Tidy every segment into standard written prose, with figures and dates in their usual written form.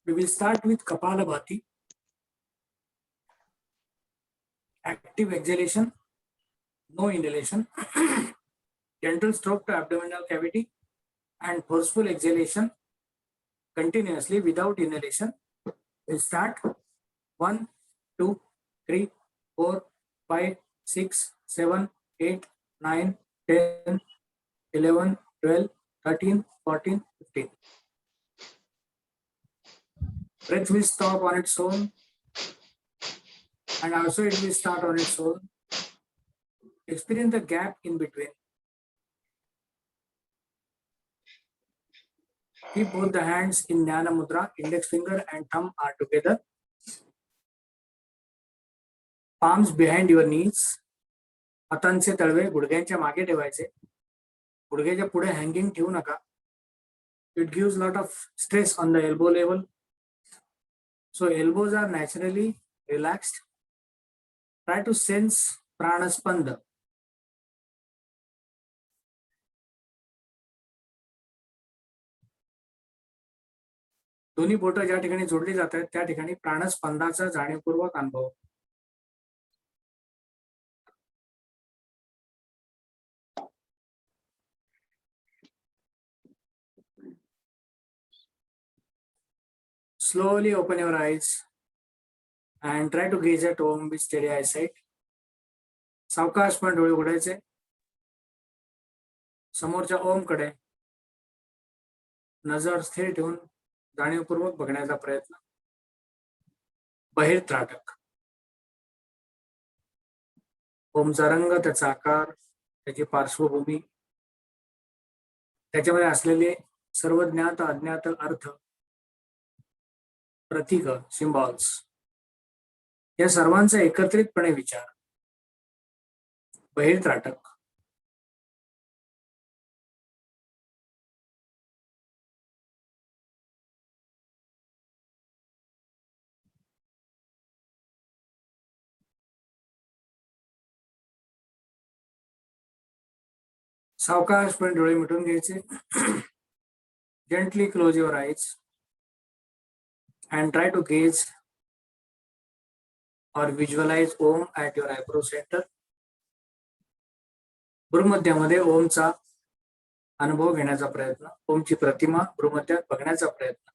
We will start with Kapalabhati. Active exhalation, no inhalation. Gentle stroke to abdominal cavity and forceful exhalation continuously without inhalation. We'll start 1, 2, 3, 4, 5, 6, 7, 8, 9, 10, 11, 12, 13, 14, 15. Breath will stop on its own and also it will start on its own. Experience the gap in between. Keep both the hands in Jnana Mudra, index finger and thumb are together. Palms behind your knees. हातांचे तळवे गुडघ्यांच्या मागे ठेवायचे. गुडघ्याच्या पुढे hanging ठेवू नका. It gives lot of stress on the elbow level. So elbows are naturally relaxed. Try to sense prana spanda. दोन्ही बोटं ज्या ठिकाणी जोडली जातात त्या ठिकाणी प्राणस्पंदाचा जाणीवपूर्वक अनुभव. Slowly open your eyes and try to gaze at Om with steady eyesight. सावकाशपणे डोळे उघडायचे. समोरच्या ओम कडे नजर स्थिर ठेवून जाणीवपूर्वक बघण्याचा प्रयत्न. बहिर्त्राटक. ओमचा रंग, त्याचा आकार, त्याची पार्श्वभूमी, त्याच्यामध्ये असलेले सर्व ज्ञात अज्ञात अर्थ, प्रतीक, सिम्बॉल्स, या सर्वांचा एकत्रितपणे विचार. बहिर्त्राटक. सावकाशपणे डोळे मिटून घ्यायचे. Gently close your eyes and try to gaze or visualize Om at your eyebrow center. भ्रूमध्यामध्ये ओमचा अनुभव घेण्याचा प्रयत्न. ओमची प्रतिमा भ्रूमध्यात बघण्याचा प्रयत्न.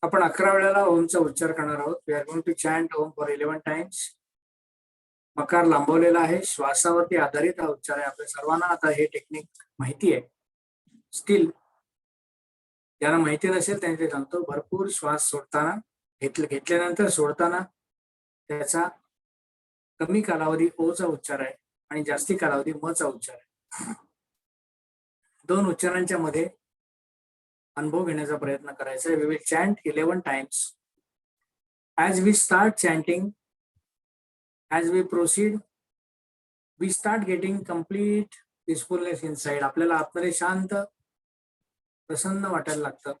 आपण 11 वेळेला ओमचा उच्चार करणार आहोत. We are going to chant Om for 11 times. मकार लांबवलेला आहे. श्वासावरती आधारित हा उच्चार आहे. आपल्या सर्वांना आता हे टेक्निक माहिती आहे. स्टील ज्यांना माहिती नसेल त्यांचे सांगतो. भरपूर श्वास सोडताना घेतल्यानंतर सोडताना त्याचा कमी कालावधी ओचा उच्चार आहे आणि जास्ती कालावधी मचा उच्चार आहे. दोन उच्चारांच्या मध्ये अनुभव घेण्याचा प्रयत्न करायचा. We will chant 11 times. As we start chanting, as we proceed, we start getting complete peacefulness inside. आपल्याला आतमध्ये शांत प्रसन्न वाटायला लागतं.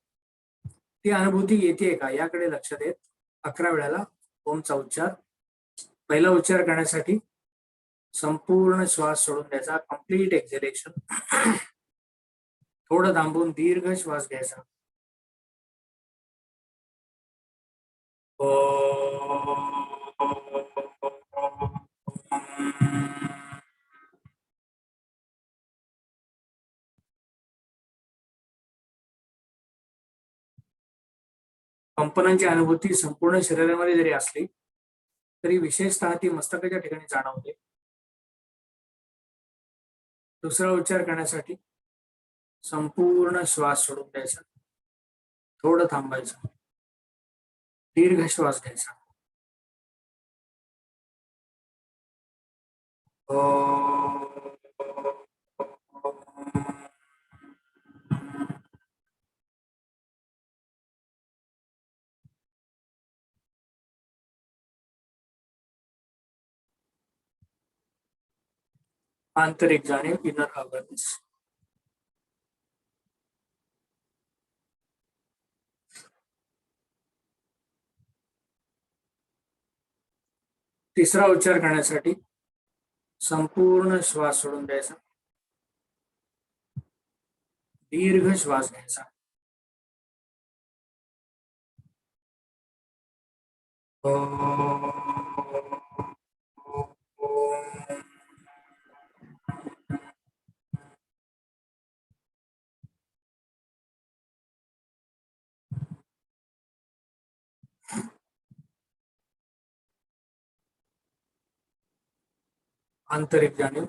ती अनुभूती येते का याकडे लक्ष देत 11 वेळेला ओमचा उच्चार. पहिला उच्चार करण्यासाठी संपूर्ण श्वास सोडून द्यायचा. कम्प्लीट एक्झलेशन. थोडं थांबून दीर्घ श्वास घ्यायचा. कंपनांची अनुभूती संपूर्ण शरीरामध्ये जरी असली तरी विशेषतः ती मस्तकाच्या ठिकाणी जाणवते. दुसरा उच्चार करण्यासाठी संपूर्ण श्वास सोडून द्यायचा. थोडं थांबायचं. दीर्घ श्वास घ्यायचा. आंतरिक जाणीव, इनर अवेअरनेस. तिसरा उच्चार करण्यासाठी संपूर्ण श्वास सोडून द्यायचा, दीर्घ श्वास घ्यायचा. आंतरिक जाणीव,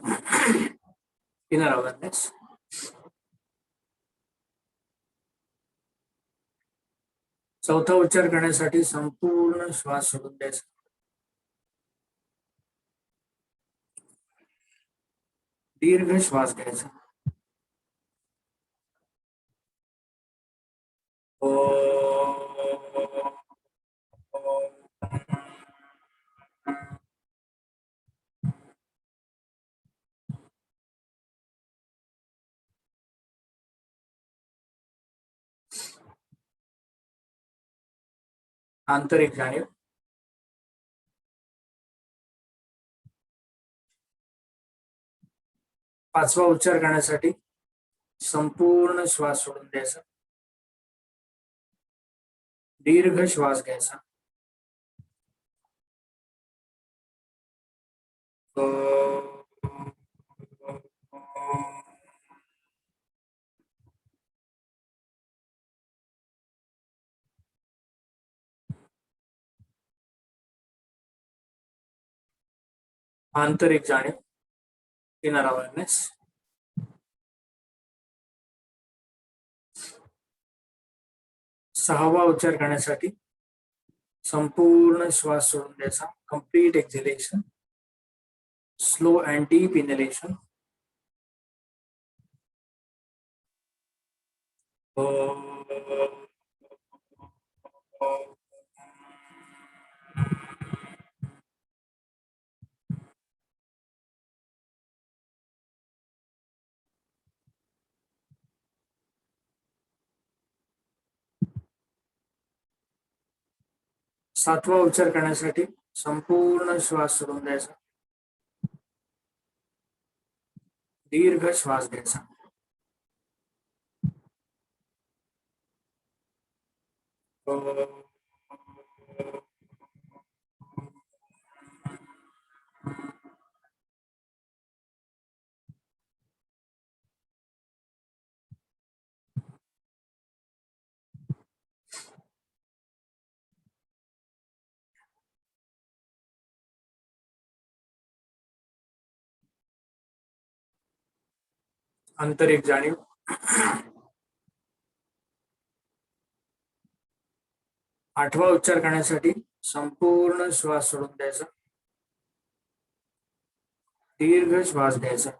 इनर अवेअरनेस. चौथा उच्चार करण्यासाठी संपूर्ण श्वास सोडून द्यायचा, दीर्घ श्वास घ्यायचा. आंतरिक जाणीव. पाचवा उच्चार करण्यासाठी संपूर्ण श्वास सोडून द्यायचा, दीर्घ श्वास घ्यायचा. आंतरिक जाणीव, इनर अवेअरनेस. सहावा उच्चार करण्यासाठी संपूर्ण श्वास सोडून द्यायचा, complete exhalation, slow and deep inhalation. सातवा उच्चार करण्यासाठी संपूर्ण श्वास सोडून द्यायचा, दीर्घ श्वास घ्यायचा. आंतरिक जाणीव. आठवा उच्चार करण्यासाठी संपूर्ण श्वास सोडून द्यायचा, दीर्घ श्वास घ्यायचा.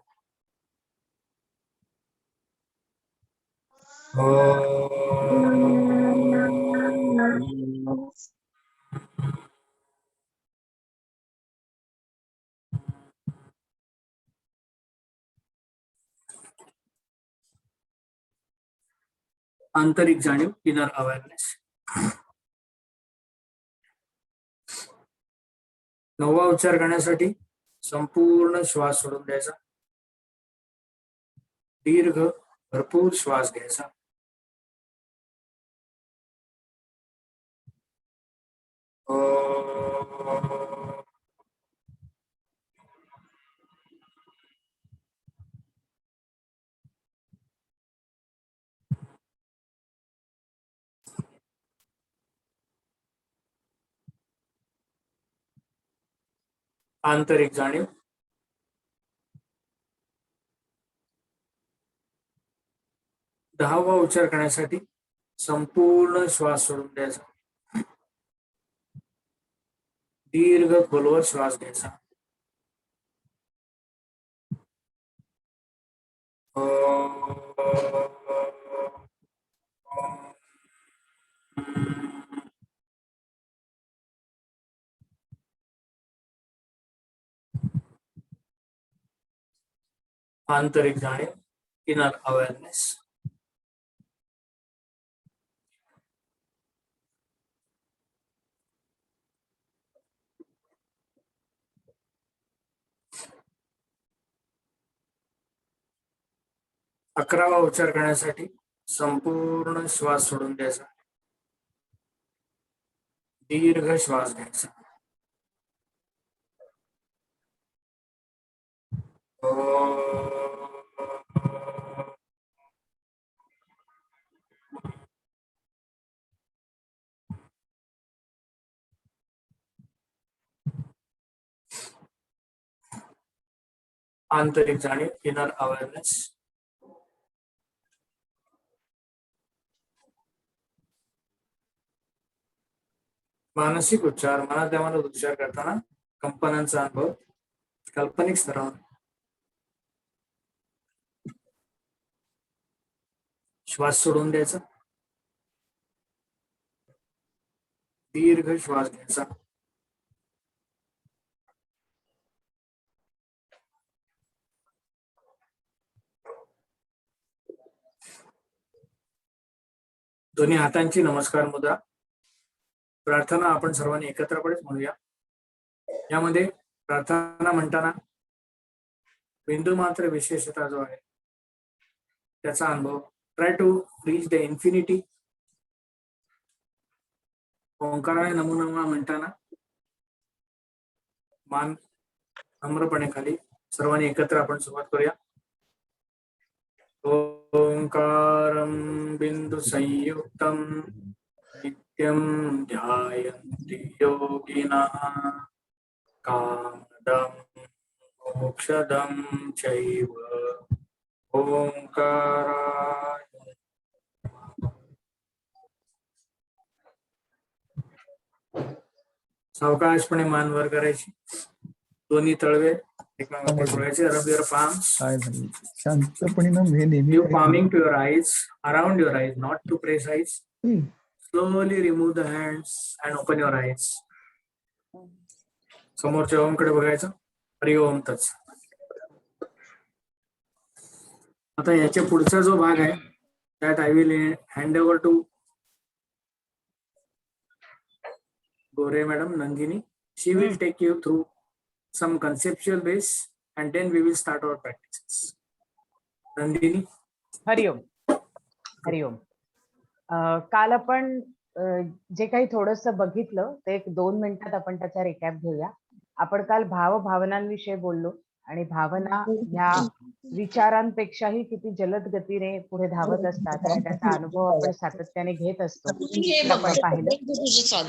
आंतरिक जाणीव, इनर अवेअरनेस. नववा उच्चार करण्यासाठी संपूर्ण श्वास सोडून द्यायचा, दीर्घ भरपूर श्वास घ्यायचा. आंतरिक जाणीव. दहावा उच्चार करण्यासाठी संपूर्ण श्वास सोडून द्यायचा, दीर्घ खोलवर श्वास घ्यायचा. आंतरिक जाणीव, इनर अवेअरनेस. अकरावा उच्चार करण्यासाठी संपूर्ण श्वास सोडून द्यायचा, दीर्घ श्वास घ्यायचा. आंतरिक जाणीव, इनर अवेअरनेस. मानसिक उच्चार, मनातल्या मनात उच्चार करताना कंपनांचा अनुभव काल्पनिक स्तरावर. श्वास सोडून द्यायचा, दीर्घ श्वास घ्यायचा. दोन्ही हातांची नमस्कार मुद्रा. प्रार्थना आपण सर्वांनी एकत्रपणेच म्हणूया. यामध्ये प्रार्थना म्हणताना बिंदू मात्र विशेषता जो आहे त्याचा अनुभव. Try to reach the infinity. ओंकाराय नमो नमः म्हणताना मान नम्रपणे खाली. सर्वांनी एकत्र आपण सुरुवात करूया. ओंकारं बिंदु संयुक्तं नित्यं ध्यायन्ति योगिनः कामदं मोक्षदं चैव ओंकाराय. सावकाशपणे मान वर करायची, दोन्ही तळवे एकमेकांवर ठेवायचे. रब युअर पाम्स. शांतपणे ना हे नेहमी Give palming to your eyes, around your eyes, not to press eyes. Slowly remove the hands and open your eyes. समोरच्या ओमकडे बघायचं. हरि ओम तत्सत. आता याच्या पुढचा जो भाग आहे that I will hand over to Gore Madam Nandini. She will take you through some conceptual base and then we will start our practices. Nandini. हरिओम. हरिओम. काल आपण जे काही थोडस बघितलं ते 2 मिनिटात आपण त्याचा रिकॅप घेऊया. आपण काल भावनांविषयी बोललो आणि भावना ह्या विचारांपेक्षाही किती जलद गतीने पुढे धावत असतात आणि त्याचा अनुभव आपण सातत्याने घेत असतो आपण पाहिलं.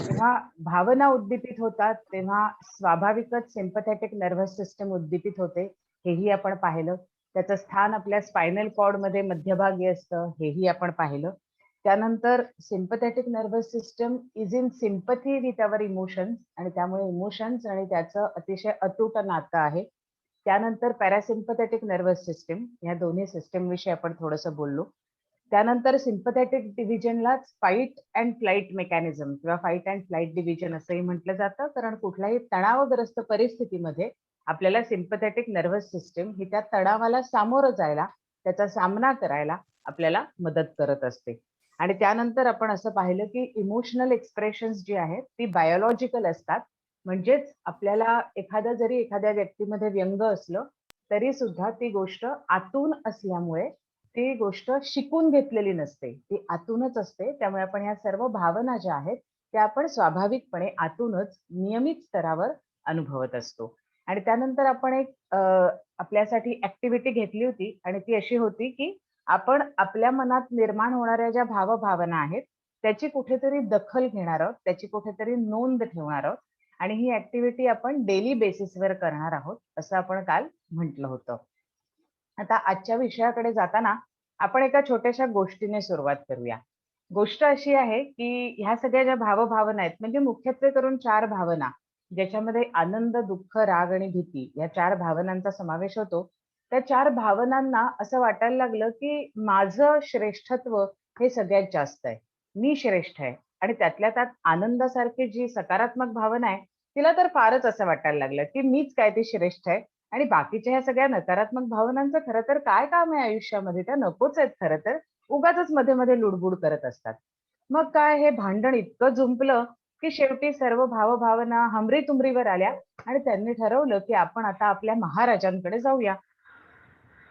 जेव्हा भावना उद्दीपित होतात तेव्हा स्वाभाविकच सिम्पथेटिक नर्व्हस सिस्टम उद्दीपित होते, हेही आपण पाहिलं. त्याचं स्थान आपल्या स्पायनल कॉर्ड मध्ये मध्यभागी असतं, हेही आपण पाहिलं. त्यानंतर sympathetic nervous system is in sympathy with our emotions आणि त्यामुळे इमोशन्स आणि त्याचं अतिशय अतूट नातं आहे. त्यानंतर पॅरासिम्पथेटिक नर्व्हस सिस्टम, या दोन्ही सिस्टम विषयी आपण थोडंसं बोललो. त्यानंतर सिम्पथेटिक डिव्हिजनलाच फाईट अँड फ्लाईट मेकॅनिझम किंवा फाईट अँड फ्लाईट डिव्हिजन असंही म्हटलं जातं, कारण कुठल्याही तणावग्रस्त परिस्थितीमध्ये आपल्याला सिम्पथेटिक नर्व्हस सिस्टम ही त्या तणावाला सामोरं जायला, त्याचा सामना करायला आपल्याला मदत करत असते. आणि त्यानंतर आपण असं पाहिलं की इमोशनल एक्सप्रेशन्स जी आहेत ती बायोलॉजिकल असतात. म्हणजेच आपल्याला एखाद्या व्यक्तीमध्ये व्यंग असलं तरी सुद्धा ती गोष्ट आतून असल्यामुळे ती गोष्ट शिकून घेतलेली नसते, ती आतूनच असते. त्यामुळे आपण ह्या सर्व भावना ज्या आहेत त्या आपण स्वाभाविकपणे आतूनच नियमित स्तरावर अनुभवत असतो. आणि त्यानंतर आपण एक आपल्यासाठी ऍक्टिव्हिटी घेतली होती आणि ती अशी होती की आपण आपल्या मनात निर्माण होणाऱ्या ज्या भावना आहेत त्याची कुठेतरी दखल घेणार आहोत, त्याची कुठेतरी नोंद ठेवणार आहोत आणि ही ऍक्टिव्हिटी आपण डेली बेसिसवर करणार आहोत असं आपण काल म्हटलं होतं. आता आजच्या विषयाकडे जाताना आपण एका छोट्याशा गोष्टीने सुरुवात करूया. गोष्ट अशी आहे की ह्या सगळ्या ज्या भावना आहेत म्हणजे मुख्यत्वे करून 4 भावना, ज्याच्यामध्ये आनंद, दुःख, राग आणि भीती या 4 भावनांचा समावेश होतो. त्या 4 भावनांना असं वाटायला लागलं की माझं श्रेष्ठत्व हे सगळ्यात जास्त आहे, मी श्रेष्ठ आहे. आणि त्यातल्या त्यात आनंदासारखी जी सकारात्मक भावना आहे तिला तर फारच असं वाटायला लागलं की मीच काय ती श्रेष्ठ आहे आणि बाकीच्या ह्या सगळ्या नकारात्मक भावनांचं खरं तर काय काम आहे आयुष्यामध्ये? त्या नकोच आहेत खरं तर. उगाचच मध्ये मध्ये लुडबुड करत असतात. मग काय हे भांडण इतकं जुंपलं, की शेवटी सर्व भावभावना हमरी-तुमरीवर आल्या आणि त्यांनी ठरवलं, की आपण आता आपल्या महाराजांकडे जाऊया.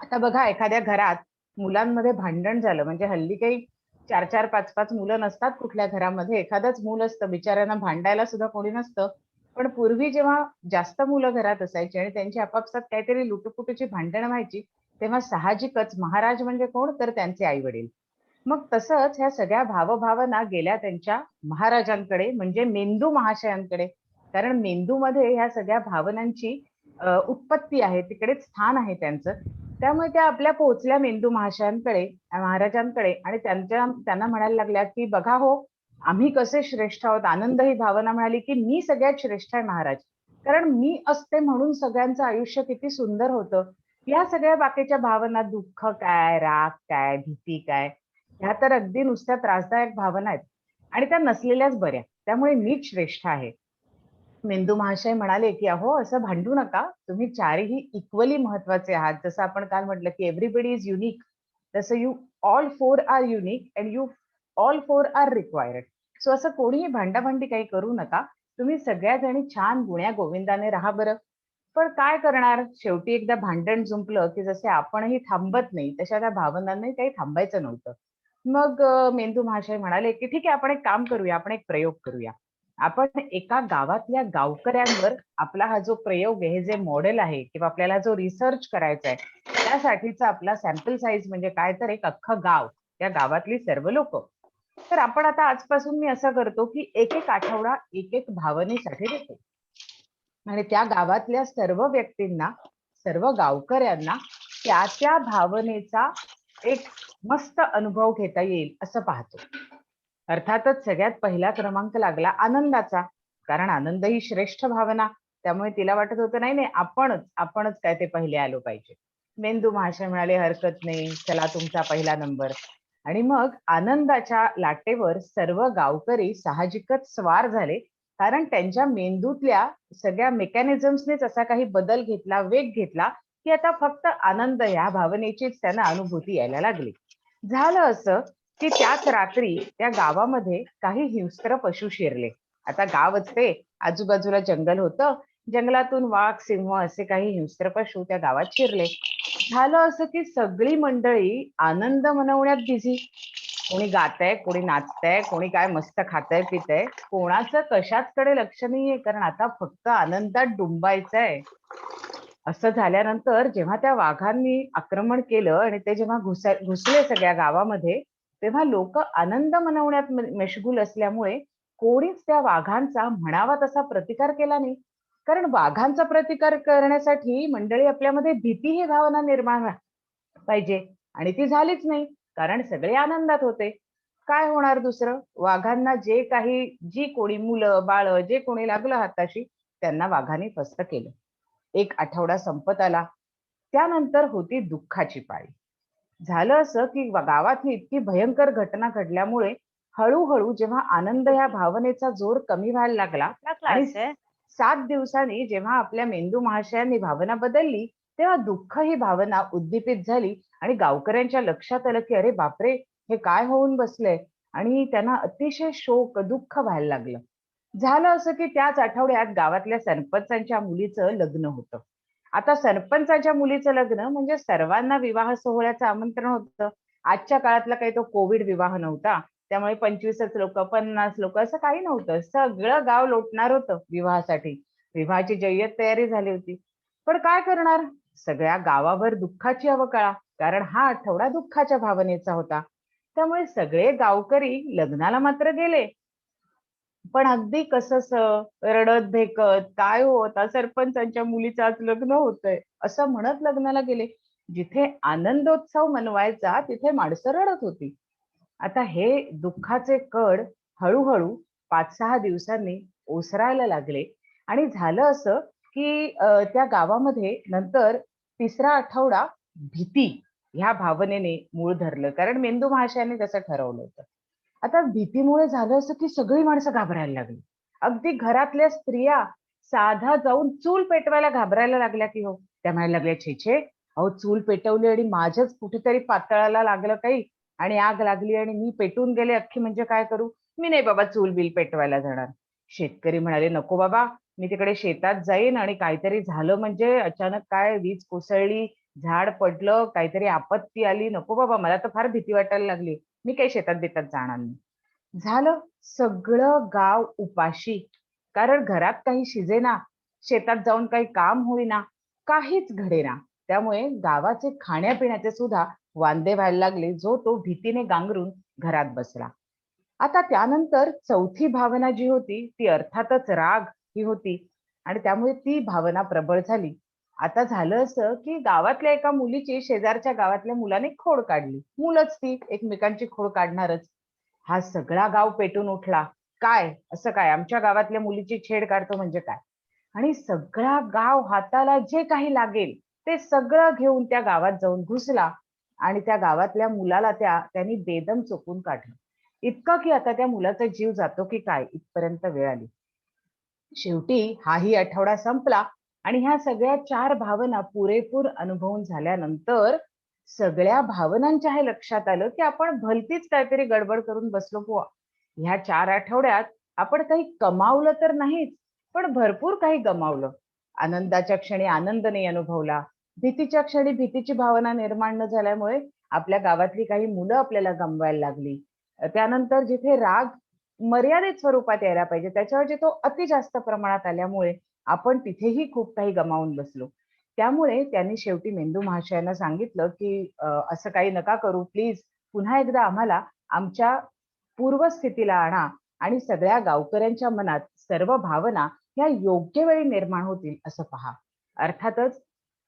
आता बघा एखाद्या घरात मुलांमध्ये भांडण झालं म्हणजे हल्ली काही 4-4, 5-5 मुलं नसतात कुठल्या घरामध्ये. एखादंच मूल असतं बिचाऱ्यांना भांडायला सुद्धा कोणी नसतं. पण पूर्वी जेव्हा जास्त मुलं घरात असायची आणि त्यांची आपापसात काहीतरी लुटुपुटुची भांडणं व्हायची, तेव्हा साहजिकच महाराज म्हणजे कोण? तर त्यांचे आई-वडील. मग तसंच ह्या सगळ्या भावभावना गेल्या त्यांच्या महाराजांकडे म्हणजे मेंदू महाशयांकडे. कारण मेंदूमध्ये ह्या सगळ्या भावनांची उत्पत्ती आहे, तिकडे स्थान आहे त्यांचं. त्यामुळे त्या आपल्या पोहोचल्या मेंदू महाशयांकडे, महाराजांकडे आणि त्यांना म्हणायला लागल्या, की "बघा हो, आम्ही कसे श्रेष्ठ आहोत." आनंद ही भावना म्हणाली, की "मी सगळ्यात श्रेष्ठ आहे महाराज. कारण मी असते म्हणून सगळ्यांचं आयुष्य किती सुंदर होतं." या सगळ्या बाकीच्या भावना दुःख काय, राग काय, भीती काय, ह्या तर अगदी नुसत्या त्रासदायक भावना आहेत आणि त्या नसलेल्याच बऱ्या. त्यामुळे मीच श्रेष्ठ आहे. मेंदू महाशय म्हणाले, की "अहो, असं भांडू नका. तुम्ही चारही इक्वली महत्त्वाचे आहात." जसं आपण काल म्हटलं, की एव्हरीबडी इज युनिक. तसं you all four are unique and you all four are required. So असं कोणीही भांडाभांडी काही करू नका. तुम्ही सगळ्या जणी छान गुण्या-गोविंदाने राहा बरं. पण काय करणार? शेवटी एकदा भांडण जुंपलं, की जसे आपणही थांबत नाही, तशा त्या भावनांनाही काही थांबायचं नव्हतं. मग मेंदू महाशय म्हणाले, की "ठीक आहे, आपण एक काम करूया, आपण एक प्रयोग करूया. आपण एका गावातल्या गावकऱ्यांवर आपला हा जो प्रयोग आहे, हे जे मॉडेल आहे किंवा आपल्याला जो रिसर्च करायचा आहे, त्यासाठीचा आपला सॅम्पल साइज म्हणजे काय तर एक अख्खं गाव, त्या गावातली सर्व लोकं. तर आपण आता आजपासून मी असं करतो, की एक-एक आठवडा एक-एक भावनेसाठी देतो. आणि त्या गावातल्या सर्व व्यक्तींना, सर्व गावकऱ्यांना त्या भावनेचा एक मस्त अनुभव घेता येईल असं पाहतो. अर्थातच सगळ्यात पहिला क्रमांक लागला आनंदाचा. कारण आनंद ही श्रेष्ठ भावना. त्यामुळे तिला वाटत होतं नाही, नाही आपणच काय ते पहिले आलो पाहिजे. मेंदू महाशय म्हणाले, "हरकत नाही. चला तुमचा पहिला नंबर." आणि मग आनंदाच्या लाटेवर सर्व गावकरी साहजिकच स्वार झाले. कारण त्यांच्या मेंदूतल्या सगळ्या मेकॅनिझम्सनीच असा काही बदल घेतला, वेग घेतला, की आता फक्त आनंद या भावनेचीच त्यांना अनुभूती यायला लागली. झालं असं, की त्याच रात्री त्या गावामध्ये काही हिंस्त्र पशु शिरले. आता गाव असते, आजूबाजूला जंगल होतं. जंगलातून वाघ, सिंह असे काही हिंस्त्र पशु त्या गावात शिरले. झालं असं, की सगळी मंडळी आनंद मनवण्यात बिझी. कोणी गातंय, कोणी नाचतंय, कोणी काय मस्त खातंय, पितंय. कोणाचं कशाचकडे लक्ष नाहीये, कारण आता फक्त आनंदात डुंबायचंय. असं झाल्यानंतर जेव्हा त्या वाघांनी आक्रमण केलं आणि ते जेव्हा घुसले सगळ्या गावामध्ये, तेव्हा लोकं आनंद मनवण्यात मशगूल असल्यामुळे कोणीच त्या वाघांचा म्हणावा तसा प्रतिकार केला नाही. कारण वाघांचा प्रतिकार करण्यासाठी मंडळी आपल्यामध्ये भीती ही भावना निर्माण पाहिजे आणि ती झालीच नाही. कारण सगळे आनंदात होते. काय होणार दुसरं? वाघांना जी कोणी मुलं, बाळं जे कोणी लागलं हाताशी, त्यांना वाघाने फस्त केलं. एक आठवडा संपत आला. त्यानंतर होती दुःखाची पाळी. झालं असं, की गावात ही इतकी भयंकर घटना घडल्यामुळे हळू-हळू जेव्हा आनंद या भावनेचा जोर कमी व्हायला लागला क्या आणि क्लास है? 7 दिवसांनी जेव्हा आपल्या मेंदू महाशयांनी भावना बदलली, तेव्हा दुःख ही भावना उद्दीपित झाली आणि गावकऱ्यांच्या लक्षात आलं, की "अरे बापरे! हे काय होऊन बसलंय?" आणि त्यांना अतिशय शोक, दुःख व्हायला लागलं. झालं असं, की त्याच आठवड्यात गावातल्या सरपंचांच्या मुलीचं लग्न होतं. आता सरपंचाच्या मुलीचं लग्न म्हणजे सर्वांना विवाह सोहळ्याचं आमंत्रण होतं. आजच्या काळातला काही तो कोविड विवाह नव्हता. त्यामुळे 25च लोकं, 50 लोकं असं काही नव्हतं. सगळं गाव लोटणार होतं विवाहासाठी. विवाहाची जय्यत तयारी झाली होती. पण काय करणार? सगळ्या गावावर दुःखाची अवकळा. कारण हा आठवडा दुःखाच्या भावनेचा होता. त्यामुळे सगळे गावकरी लग्नाला मात्र गेले. पण अगदी कसंसं, रडत-भेकत, "काय हो आता सरपंचांच्या मुलीचं आज लग्न होतंय," असं म्हणत लग्नाला गेले. जिथे आनंदोत्सव मनवायचा, तिथे माणसं रडत होती. आता हे दुःखाचे कड हळू-हळू 5-6 दिवसांनी ओसरायला लागले आणि झालं असं, की त्या गावामध्ये नंतर तिसरा आठवडा भीती ह्या भावनेने मूळ धरलं. कारण मेंदू महाशयाने तसं ठरवलं होतं. आता भीतीमुळे झालं असं, की सगळी माणसं घाबरायला लागली. अगदी घरातल्या स्त्रिया साधा जाऊन चूल पेटवायला घाबरायला लागल्या, की हो. त्या म्हणायला लागल्या, छे छे, अहो चूल पेटवली आणि माझ्याच कुठेतरी पातळाला लागलं काही आणि आग लागली आणि मी पेटून गेले अख्खी, म्हणजे काय करू? मी नाही बाबा चूल बिल पेटवायला जाणार. शेतकरी म्हणाले, नको बाबा, मी तिकडे शेतात जाईन आणि काहीतरी झालं म्हणजे अचानक काय वीज कोसळली, झाड पडलं, काहीतरी आपत्ती आली, नको बाबा, मला तर फार भीती वाटायला लागली. मी काही शेतात बितात जाणार नाही. झालं सगळं गाव उपाशी. कारण घरात काही शिजेना, शेतात जाऊन काही काम होईना, काहीच घडेना. त्यामुळे गावाचे खाण्यापिण्याचे सुद्धा वांदे व्हायला लागले, जो तो भीतीने गांगरून घरात बसला. आता त्यानंतर चौथी भावना जी होती ती अर्थातच राग ही होती आणि त्यामुळे ती भावना प्रबळ झाली. आता झालं असं, की गावातल्या एका मुलीची शेजारच्या गावातल्या मुलाने खोड काढली. मुलंच ती एकमेकांची खोड काढणारच. हा सगळा गाव पेटून उठला. काय? असं काय? आमच्या गावातल्या मुलीची छेड काढतो म्हणजे काय? आणि सगळा गाव हाताला जे काही लागेल ते सगळं घेऊन त्या गावात जाऊन घुसला आणि त्या गावातल्या मुलाला त्यांनी बेदम चोपून काढलं. इतकं की आता त्या मुलाचा जीव जातो की काय इथपर्यंत वेळ आली. शेवटी हाही आठवडा संपला आणि ह्या सगळ्या 4 भावना पुरेपूर अनुभवून झाल्यानंतर सगळ्या भावनांच्या हे लक्षात आलं, की आपण भलतीच काहीतरी गडबड करून बसलो बुवा. ह्या 4 आठवड्यात आपण काही कमावलं तर नाहीच, पण भरपूर काही गमावलं. आनंदाच्या क्षणी आनंद नाही अनुभवला. भीतीच्या क्षणी भीतीची भावना निर्माण न झाल्यामुळे आपल्या गावातली काही मुलं आपल्याला गमवायला लागली. त्यानंतर जिथे राग मर्यादित स्वरूपात यायला पाहिजे, त्याच्याऐवजी तो अति जास्त प्रमाणात आल्यामुळे आपण तिथेही खूप काही गमावून बसलो. त्यामुळे त्यांनी शेवटी मेंदू महाशयांना सांगितलं, की असं काही नका करू प्लीज. पुन्हा एकदा आम्हाला आमच्या पूर्वस्थितीला आणा आणि सगळ्या गावकऱ्यांच्या मनात सर्व भावना ह्या योग्य वेळी निर्माण होतील असं पहा. अर्थातच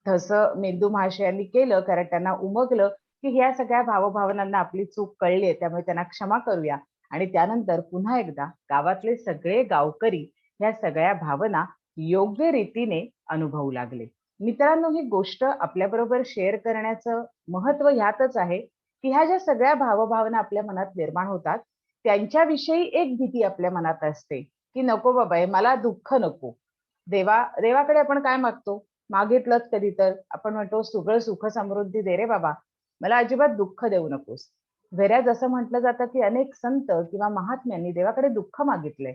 तसं मेंदू महाशयांनी केलं, कारण त्यांना उमगलं, की ह्या सगळ्या भावभावनांना आपली चूक कळली आहे, त्यामुळे त्यांना क्षमा करूया. आणि त्यानंतर पुन्हा एकदा गावातले सगळे गावकरी ह्या सगळ्या भावना योग्य रीतीने अनुभवू लागले. मित्रांनो, ही गोष्ट आपल्याबरोबर शेअर करण्याचं महत्त्व ह्यातच आहे, की ह्या ज्या सगळ्या भावभावना आपल्या मनात निर्माण होतात, त्यांच्याविषयी एक भीती आपल्या मनात असते, की नको बाबा हे मला दुःख नको. देवाकडे आपण काय मागतो? मागितलंच कधी तर आपण म्हणतो, "सगळं सुख समृद्धी दे रे बाबा, मला अजिबात दुःख देऊ नकोस." व्हेअरएज असं म्हटलं जातं, की अनेक संत किंवा महात्म्यांनी देवाकडे दुःख मागितलंय.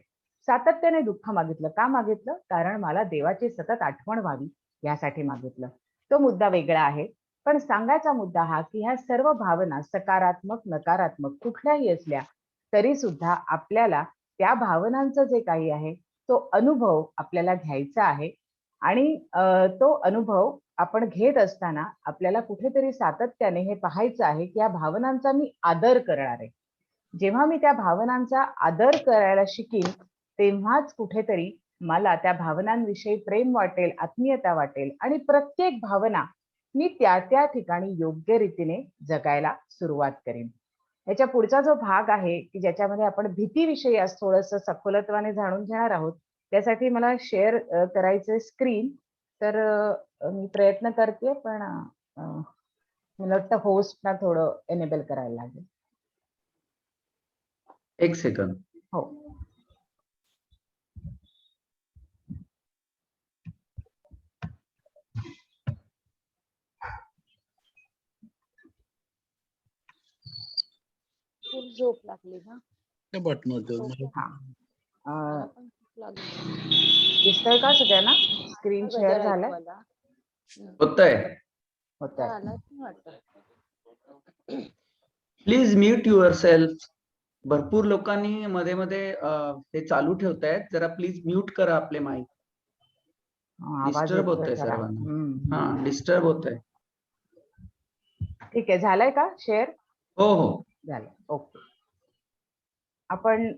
सातत्याने दुःख मागितलं. का मागितलं? कारण मला देवाची सतत आठवण व्हावी यासाठी मागितलं. तो मुद्दा वेगळा आहे. पण सांगायचा मुद्दा हा, की ह्या सर्व भावना सकारात्मक, नकारात्मक कुठल्याही असल्या, तरी सुद्धा आपल्याला त्या भावनांचं जे काही आहे, तो अनुभव आपल्याला घ्यायचा आहे आणि तो अनुभव आपण घेत असताना आपल्याला कुठेतरी सातत्याने हे पाहायचं आहे, की या भावनांचा मी आदर करणार आहे. जेव्हा मी त्या भावनांचा आदर करायला शिकीन, तेव्हाच कुठेतरी मला त्या भावनांविषयी प्रेम वाटेल, आत्मीयता वाटेल आणि प्रत्येक भावना मी त्या ठिकाणी योग्य रीतीने जगायला सुरुवात करेन. याच्या पुढचा जो भाग आहे, की ज्याच्यामध्ये आपण भीतीविषयी आज थोडंसं सखोलत्वाने जाणून घेणार आहोत. त्यासाठी मला शेअर करायचंय स्क्रीन. तर मी प्रयत्न करतेय, पण मला वाटतं होस्टना थोडं एनेबल करायला लागेल. एक सेकंद. हो. फुल झोप लागली ना. त्या बटनावर हा. दिसतंय का सगळ्यांना? स्क्रीन शेअर झालंय? होतंय. होतंय. आलाच नाही वाटतं. Please mute your self. भरपूर लोकांनी मध्ये मध्ये हे चालू ठेवतायत. जरा प्लीज म्यूट करा आपले माईक. आवाज डिस्टर्ब येतोय होतंय जरा. सर्वांना. हा, डिस्टर्ब होतंय. ठीक आहे, झालंय का शेअर? हो हो. झालं. ओके. आपण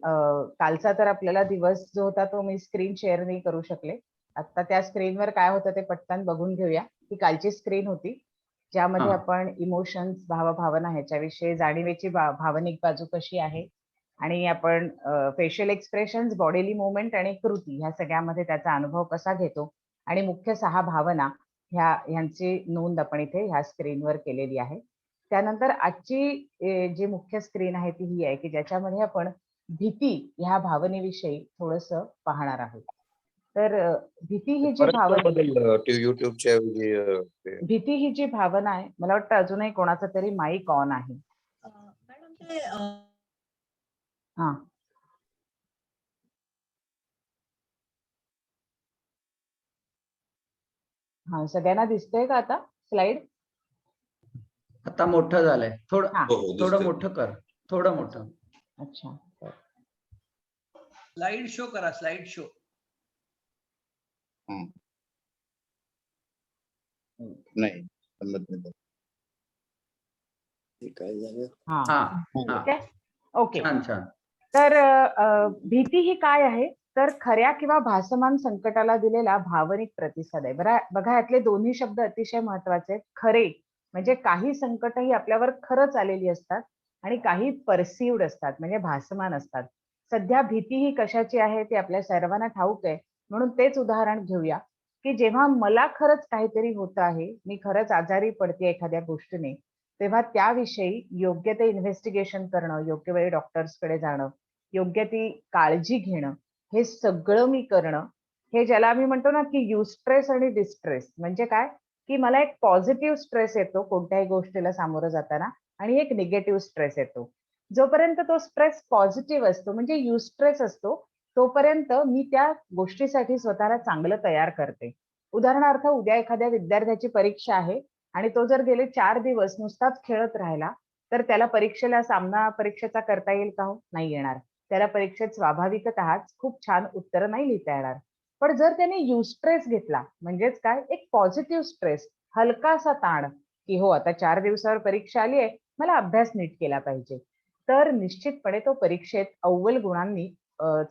कालचा तर आपल्याला दिवस जो होता तो मी स्क्रीन शेअर नाही करू शकले. आता त्या स्क्रीनवर काय होतं ते पटकन बघून घेऊया. ही कालची स्क्रीन होती, ज्यामध्ये हा. आपण इमोशन्स, भावभावना ह्याच्याविषयी जाणीवेची भावनिक बाजू कशी आहे आणि आपण फेशियल एक्सप्रेशन्स, बॉडीली मूव्हमेंट आणि कृती ह्या सगळ्यामध्ये त्याचा अनुभव कसा घेतो आणि मुख्य 6 भावना ह्यांची नोंद आपण इथे ह्या स्क्रीनवर केलेली आहे. त्यानंतर आजची जी मुख्य स्क्रीन आहे ती ही आहे, की ज्याच्यामध्ये आपण भीती ह्या भावनेविषयी थोडंसं पाहणार आहोत. तर भीती ही जी परत भावना बदल युट्यूबच्या ऐवजी ते भीती ही जी भावना आहे, मला वाटतं अजूनही कोणाचा तरी माईक ऑन आहे. मॅडम ते हा, हा, सगळ्यांना दिसतंय का आता स्लाइड? आता मोठं झालंय. थोडं हा, हो थोडं दिसतंय. मोठं कर. थोडं मोठं. अच्छा. स्लाइड शो करा, स्लाइड शो. नाही समजत नाही. हे काय झालं? हा, हा ठीक हा आहे. ओके. छान छान. तर भीती ही काय आहे? तर खऱ्या किंवा भासमान संकटाला दिलेला भावनिक प्रतिसाद आहे. बघा यातले दोन्ही शब्द अतिशय महत्वाचे आहेत. खरे म्हणजे काही संकट ही आपल्यावर खरंच आलेली असतात आणि काही परसिव्ड असतात म्हणजे भासमान असतात. सध्या भीती ही कशाची आहे ते आपल्या सर्वांना ठाऊक आहे. म्हणून तेच उदाहरण घेऊया की जेव्हा मला खरंच काहीतरी होतं आहे, मी खरंच आजारी पडते एखाद्या गोष्टीने, तेव्हा त्याविषयी योग्य ते इन्व्हेस्टिगेशन करणं, योग्य वेळी डॉक्टर्सकडे जाणं, योग्य ती काळजी घेणं, हे सगळं मी करणं, हे ज्याला आम्ही म्हणतो ना की युस्ट्रेस आणि डिस्ट्रेस म्हणजे काय, की मला एक पॉझिटिव्ह स्ट्रेस येतो कोणत्याही गोष्टीला सामोरं जाताना आणि एक निगेटिव्ह स्ट्रेस येतो. जोपर्यंत तो स्ट्रेस पॉझिटिव्ह असतो म्हणजे युस्ट्रेस असतो, तोपर्यंत मी त्या गोष्टीसाठी स्वतःला चांगलं तयार करते. उदाहरणार्थ उद्या एखाद्या विद्यार्थ्याची परीक्षा आहे आणि तो जर गेले 4 दिवस नुसताच खेळत राहिला, तर त्याला परीक्षेचा करता येईल का हो? नाही येणार. त्याला परीक्षेत स्वाभाविकतःच खूप छान उत्तरं नाही लिहिता येणार. पण जर त्याने युस्ट्रेस घेतला, म्हणजेच काय, एक पॉझिटिव्ह स्ट्रेस, हलकासा ताण, की हो आता 4 दिवसावर परीक्षा आली आहे, मला अभ्यास नीट केला पाहिजे. तर निश्चितपणे तो परीक्षेत अव्वल गुणांनी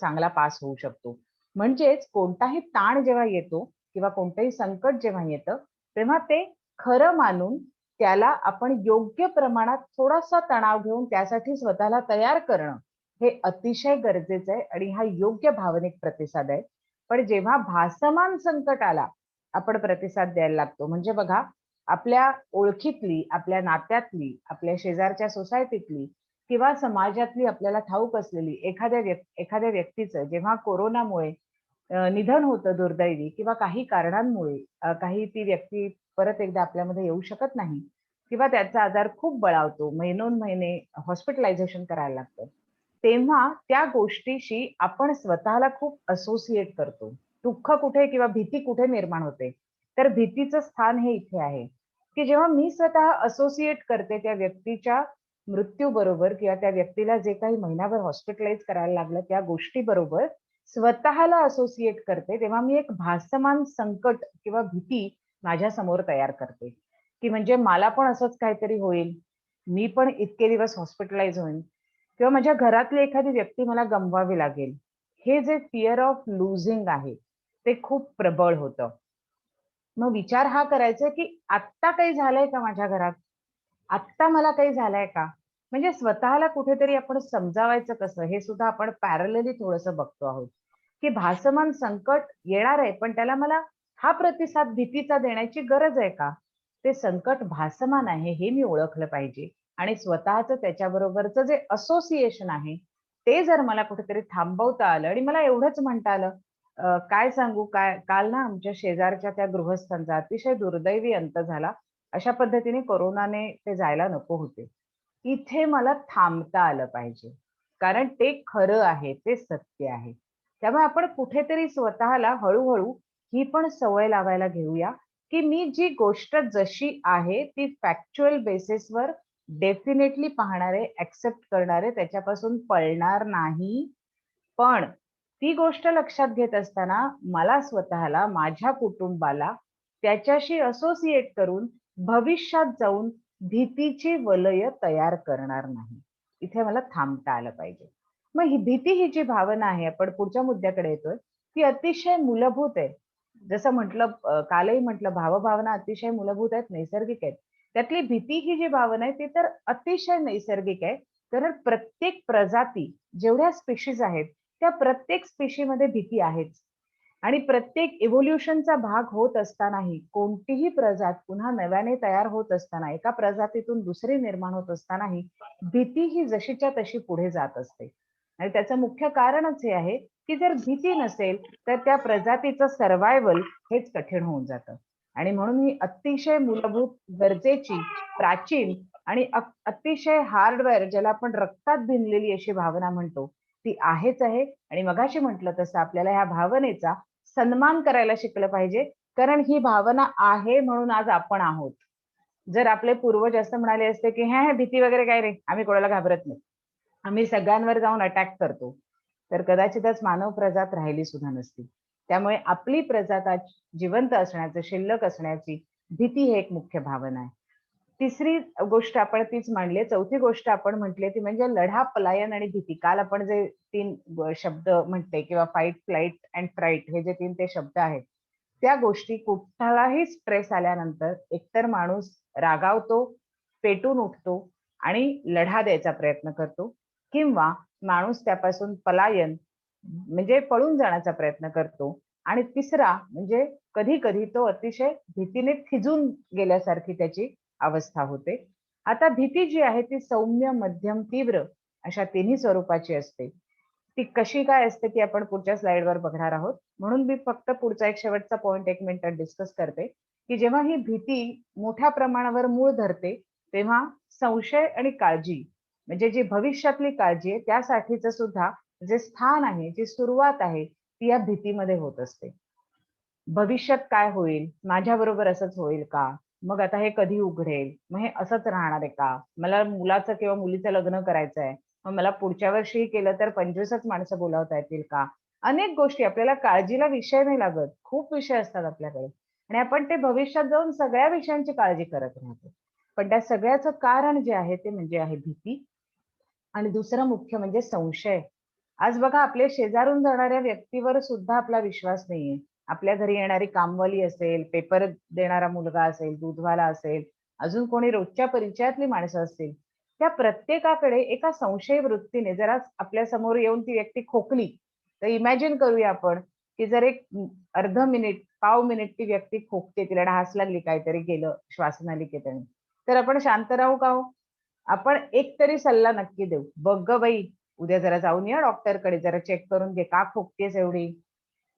चांगला पास होऊ शकतो. म्हणजेच कोणताही ताण जेव्हा येतो किंवा कोणतंही संकट जेव्हा येतं, तेव्हा ते खरं मानून त्याला आपण योग्य प्रमाणात थोडासा तणाव घेऊन त्यासाठी स्वतःला तयार करणं, हे अतिशय गरजेचं आहे आणि हा योग्य भावनिक प्रतिसाद आहे. पण जेव्हा भासमान संकटाला आपण प्रतिसाद द्यायला लागतो, म्हणजे बघा, आपल्या ओळखीतली, आपल्या नात्यातली, आपल्या शेजारच्या सोसायटीतली किंवा समाजातली आपल्याला ठाऊक असलेली एखाद्या व्यक्तीचं जेव्हा कोरोनामुळे निधन होतं दुर्दैवी किंवा काही कारणांमुळे काही ती व्यक्ती परत एकदा आपल्यामध्ये येऊ शकत नाही किंवा त्याचा आजार खूप बळावतो, महिनोन-महिने हॉस्पिटलायझेशन करायला लागतं. तेव्हा त्या गोष्टीशी आपण स्वतःला खूप असोसिएट करतो. दुःख कुठे किंवा भीती कुठे निर्माण होते? तर भीतीचं स्थान हे इथे आहे, की जेव्हा मी स्वतः असोसिएट करते त्या व्यक्तीच्या मृत्यूबरोबर किंवा त्या व्यक्तीला जे काही महिनाभर हॉस्पिटलाइज करायला लागलं त्या गोष्टीबरोबर स्वतःला असोसिएट करते, तेव्हा मी एक भासमान संकट किंवा भीती माझ्या समोर तयार करते, की म्हणजे मला पण असंच काहीतरी होईल, मी पण इतके दिवस हॉस्पिटलाइज होईन किंवा माझ्या घरातली एखादी व्यक्ती मला गमवावी लागेल. हे जे फिअर ऑफ लुझिंग आहे, ते खूप प्रबळ होतं. मग विचार हा करायचा की आत्ता काही झालंय का माझ्या घरात? आत्ता मला काही झालंय का? म्हणजे स्वतःला कुठेतरी आपण समजावायचं कसं, हे सुद्धा आपण पॅरलली थोडंसं बघतो आहोत, की भासमान संकट येणार आहे, पण त्याला मला हा प्रतिसाद भीतीचा देण्याची गरज आहे का? ते संकट भासमान आहे हे मी ओळखलं पाहिजे आणि स्वतःचं त्याच्याबरोबरचं जे असोसिएशन आहे, ते जर मला कुठेतरी थांबवता आलं आणि मला एवढंच म्हणता आलं, काय सांगू, काल ना आमच्या शेजारच्या त्या गृहस्थांचा अतिशय दुर्दैवी अंत झाला. अशा पद्धतीने कोरोनाने ते जायला नको होते. इथे मला थांबता आलं पाहिजे. कारण ते खरं आहे, ते सत्य आहे. त्यामुळे आपण कुठेतरी स्वतःला हळू-हळू ही पण सवय लावायला घेऊया, की मी जी गोष्ट जशी आहे ती फॅक्च्युअल बेसिसवर डेफिनेटली पाहणारे, एक्सेप्ट करणारे, त्याच्यापासून पळणार नाही. पण ती गोष्ट लक्षात घेत असताना मला स्वतःला, माझ्या कुटुंबाला त्याच्याशी असोसिएट करून भविष्यात जाऊन भीतीची वलय तयार करणार नाही. इथे मला थांबता आलं पाहिजे. मग ही भीती ही जी भावना आहे, आपण पुढच्या मुद्द्याकडे येतोय, ती अतिशय मूलभूत आहे. जसं म्हटलं, कालही म्हटलं, भावभावना अतिशय मूलभूत आहेत, नैसर्गिक आहेत. त्यातली भीती ही जी भावना आहे ती तर अतिशय नैसर्गिक आहे. कारण प्रत्येक प्रजाती, जेवढ्या स्पेशीज आहेत, त्या प्रत्येक स्पेशीमध्ये भीती आहेच. आणि प्रत्येक इव्होल्युशनचा भाग होत असतानाही, कोणतीही प्रजात पुन्हा नव्याने तयार होत असताना, एका प्रजातीतून दुसरी निर्माण होत असतानाही भीती ही जशीच्या तशी पुढे जात असते. आणि त्याचं मुख्य कारणच हे आहे की जर भीती नसेल तर त्या प्रजातीचं सर्व्हायव्हल हेच कठीण होऊन जातं. आणि म्हणून ही अतिशय मूलभूत, गरजेची, प्राचीन आणि अतिशय हार्डवेअर, ज्याला आपण रक्तात भिनलेली अशी भावना म्हणतो, ती आहेच आहे. आणि मगाशी म्हटलं तसं आपल्याला ह्या भावनेचा सन्मान करायला शिकलं पाहिजे, कारण ही भावना आहे म्हणून आज आपण आहोत. जर आपले पूर्वज असं म्हणाले असते की ह्या भीती वगैरे काय रे, आम्ही कोणाला घाबरत नाही, आम्ही सगळ्यांवर जाऊन अटॅक करतो, तर कदाचितच मानव प्रजात राहिली सुद्धा नसती. त्यामुळे आपली प्रजात आज जिवंत असण्याचं, शिल्लक असण्याची भीती हे एक मुख्य भावना आहे. तिसरी गोष्ट आपण तीच मांडली. चौथी गोष्ट आपण म्हटली ती म्हणजे लढा, पलायन आणि भीती. काल आपण जे 3 शब्द म्हटले किंवा फाईट, फ्लाइट अँड फ्राईट हे जे 3 ते शब्द आहेत, त्या गोष्टी कुठलाही स्ट्रेस आल्यानंतर एकतर माणूस रागावतो, पेटून उठतो आणि लढा द्यायचा प्रयत्न करतो, किंवा माणूस त्यापासून पलायन म्हणजे पळून जाण्याचा प्रयत्न करतो. आणि तिसरा म्हणजे कधी-कधी तो अतिशय भीतीने थिजून गेल्यासारखी त्याची अवस्था होते. आता भीती जी आहे ती सौम्य, मध्यम, तीव्र अशा तिन्ही स्वरूपाची असते. ती कशी काय असते ती आपण पुढच्या स्लाइडवर बघणार आहोत. म्हणून मी फक्त पुढचा एक शेवटचा पॉइंट 1 मिनिटात डिस्कस करते, की जेव्हा ही भीती मोठ्या प्रमाणावर मूळ धरते, तेव्हा संशय आणि काळजी म्हणजे जी भविष्यातली काळजी आहे त्यासाठीचं सुद्धा जे स्थान आहे, जी सुरुवात आहे, ती या भीतीमध्ये होत असते. भविष्यात काय होईल? माझ्याबरोबर असंच होईल का? मग आता हे कधी उघडेल? मग हे असंच राहणार आहे का? मला मुलाचं किंवा मुलीचं लग्न करायचं आहे. मग मला पुढच्या वर्षी केलं तर 25च माणसं बोलावता येतील का? अनेक गोष्टी आपल्याला काळजीला विषय नाही लागत. खूप विषय असतात आपल्याकडे आणि आपण ते भविष्यात जाऊन सगळ्या विषयांची काळजी करत राहतो. पण त्या सगळ्याचं कारण जे आहे ते म्हणजे आहे भीती. आणि दुसरं मुख्य म्हणजे संशय. आज बघा आपल्या शेजारून जाणाऱ्या व्यक्तीवर सुद्धा आपला विश्वास नाहीये. आपल्या घरी येणारी कामवाली असेल, पेपर देणारा मुलगा असेल, दूधवाला असेल, अजून कोणी रोजच्या परिचयातली माणसं असतील, त्या प्रत्येकाकडे एका संशयी वृत्तीने जरा आपल्या समोर येऊन ती व्यक्ती खोकली, तर इमॅजिन करूया आपण, की जर एक अर्ध मिनिट, पाव मिनिट ती व्यक्ती खोकते, तिला ढास लागली, काहीतरी गेलं श्वासनलिकेतने, तर आपण शांत राहू का हो? आपण एक तरी सल्ला नक्की देऊ. "बघ गं बाई, उद्या जरा जाऊन ये डॉक्टरकडे, जरा चेक करून घे, का खोकतेस एवढी?"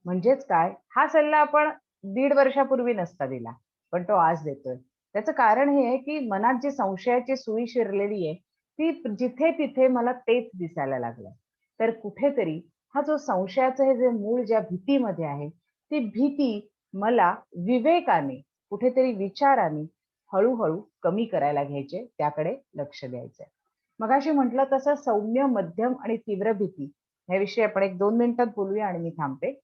म्हणजेच काय? हा सल्ला आपण 1.5 वर्षापूर्वी नसता दिला, पण तो आज देतोय. त्याचं कारण हे आहे, की मनात जी संशयाची सुई शिरलेली आहे, ती जिथे-तिथे मला तेच दिसायला लागलंय. तर कुठेतरी हा जो संशयाचं हे जे मूळ ज्या भीतीमध्ये आहे, ती भीती मला विवेकाने, कुठेतरी विचाराने हळू कमी करायला घ्यायचे, त्याकडे लक्ष द्यायचंय. मगाशी म्हटलं तसं सौम्य, मध्यम आणि तीव्र भीती ह्याविषयी आपण 1-2 मिनिटात बोलूया आणि मी थांबते.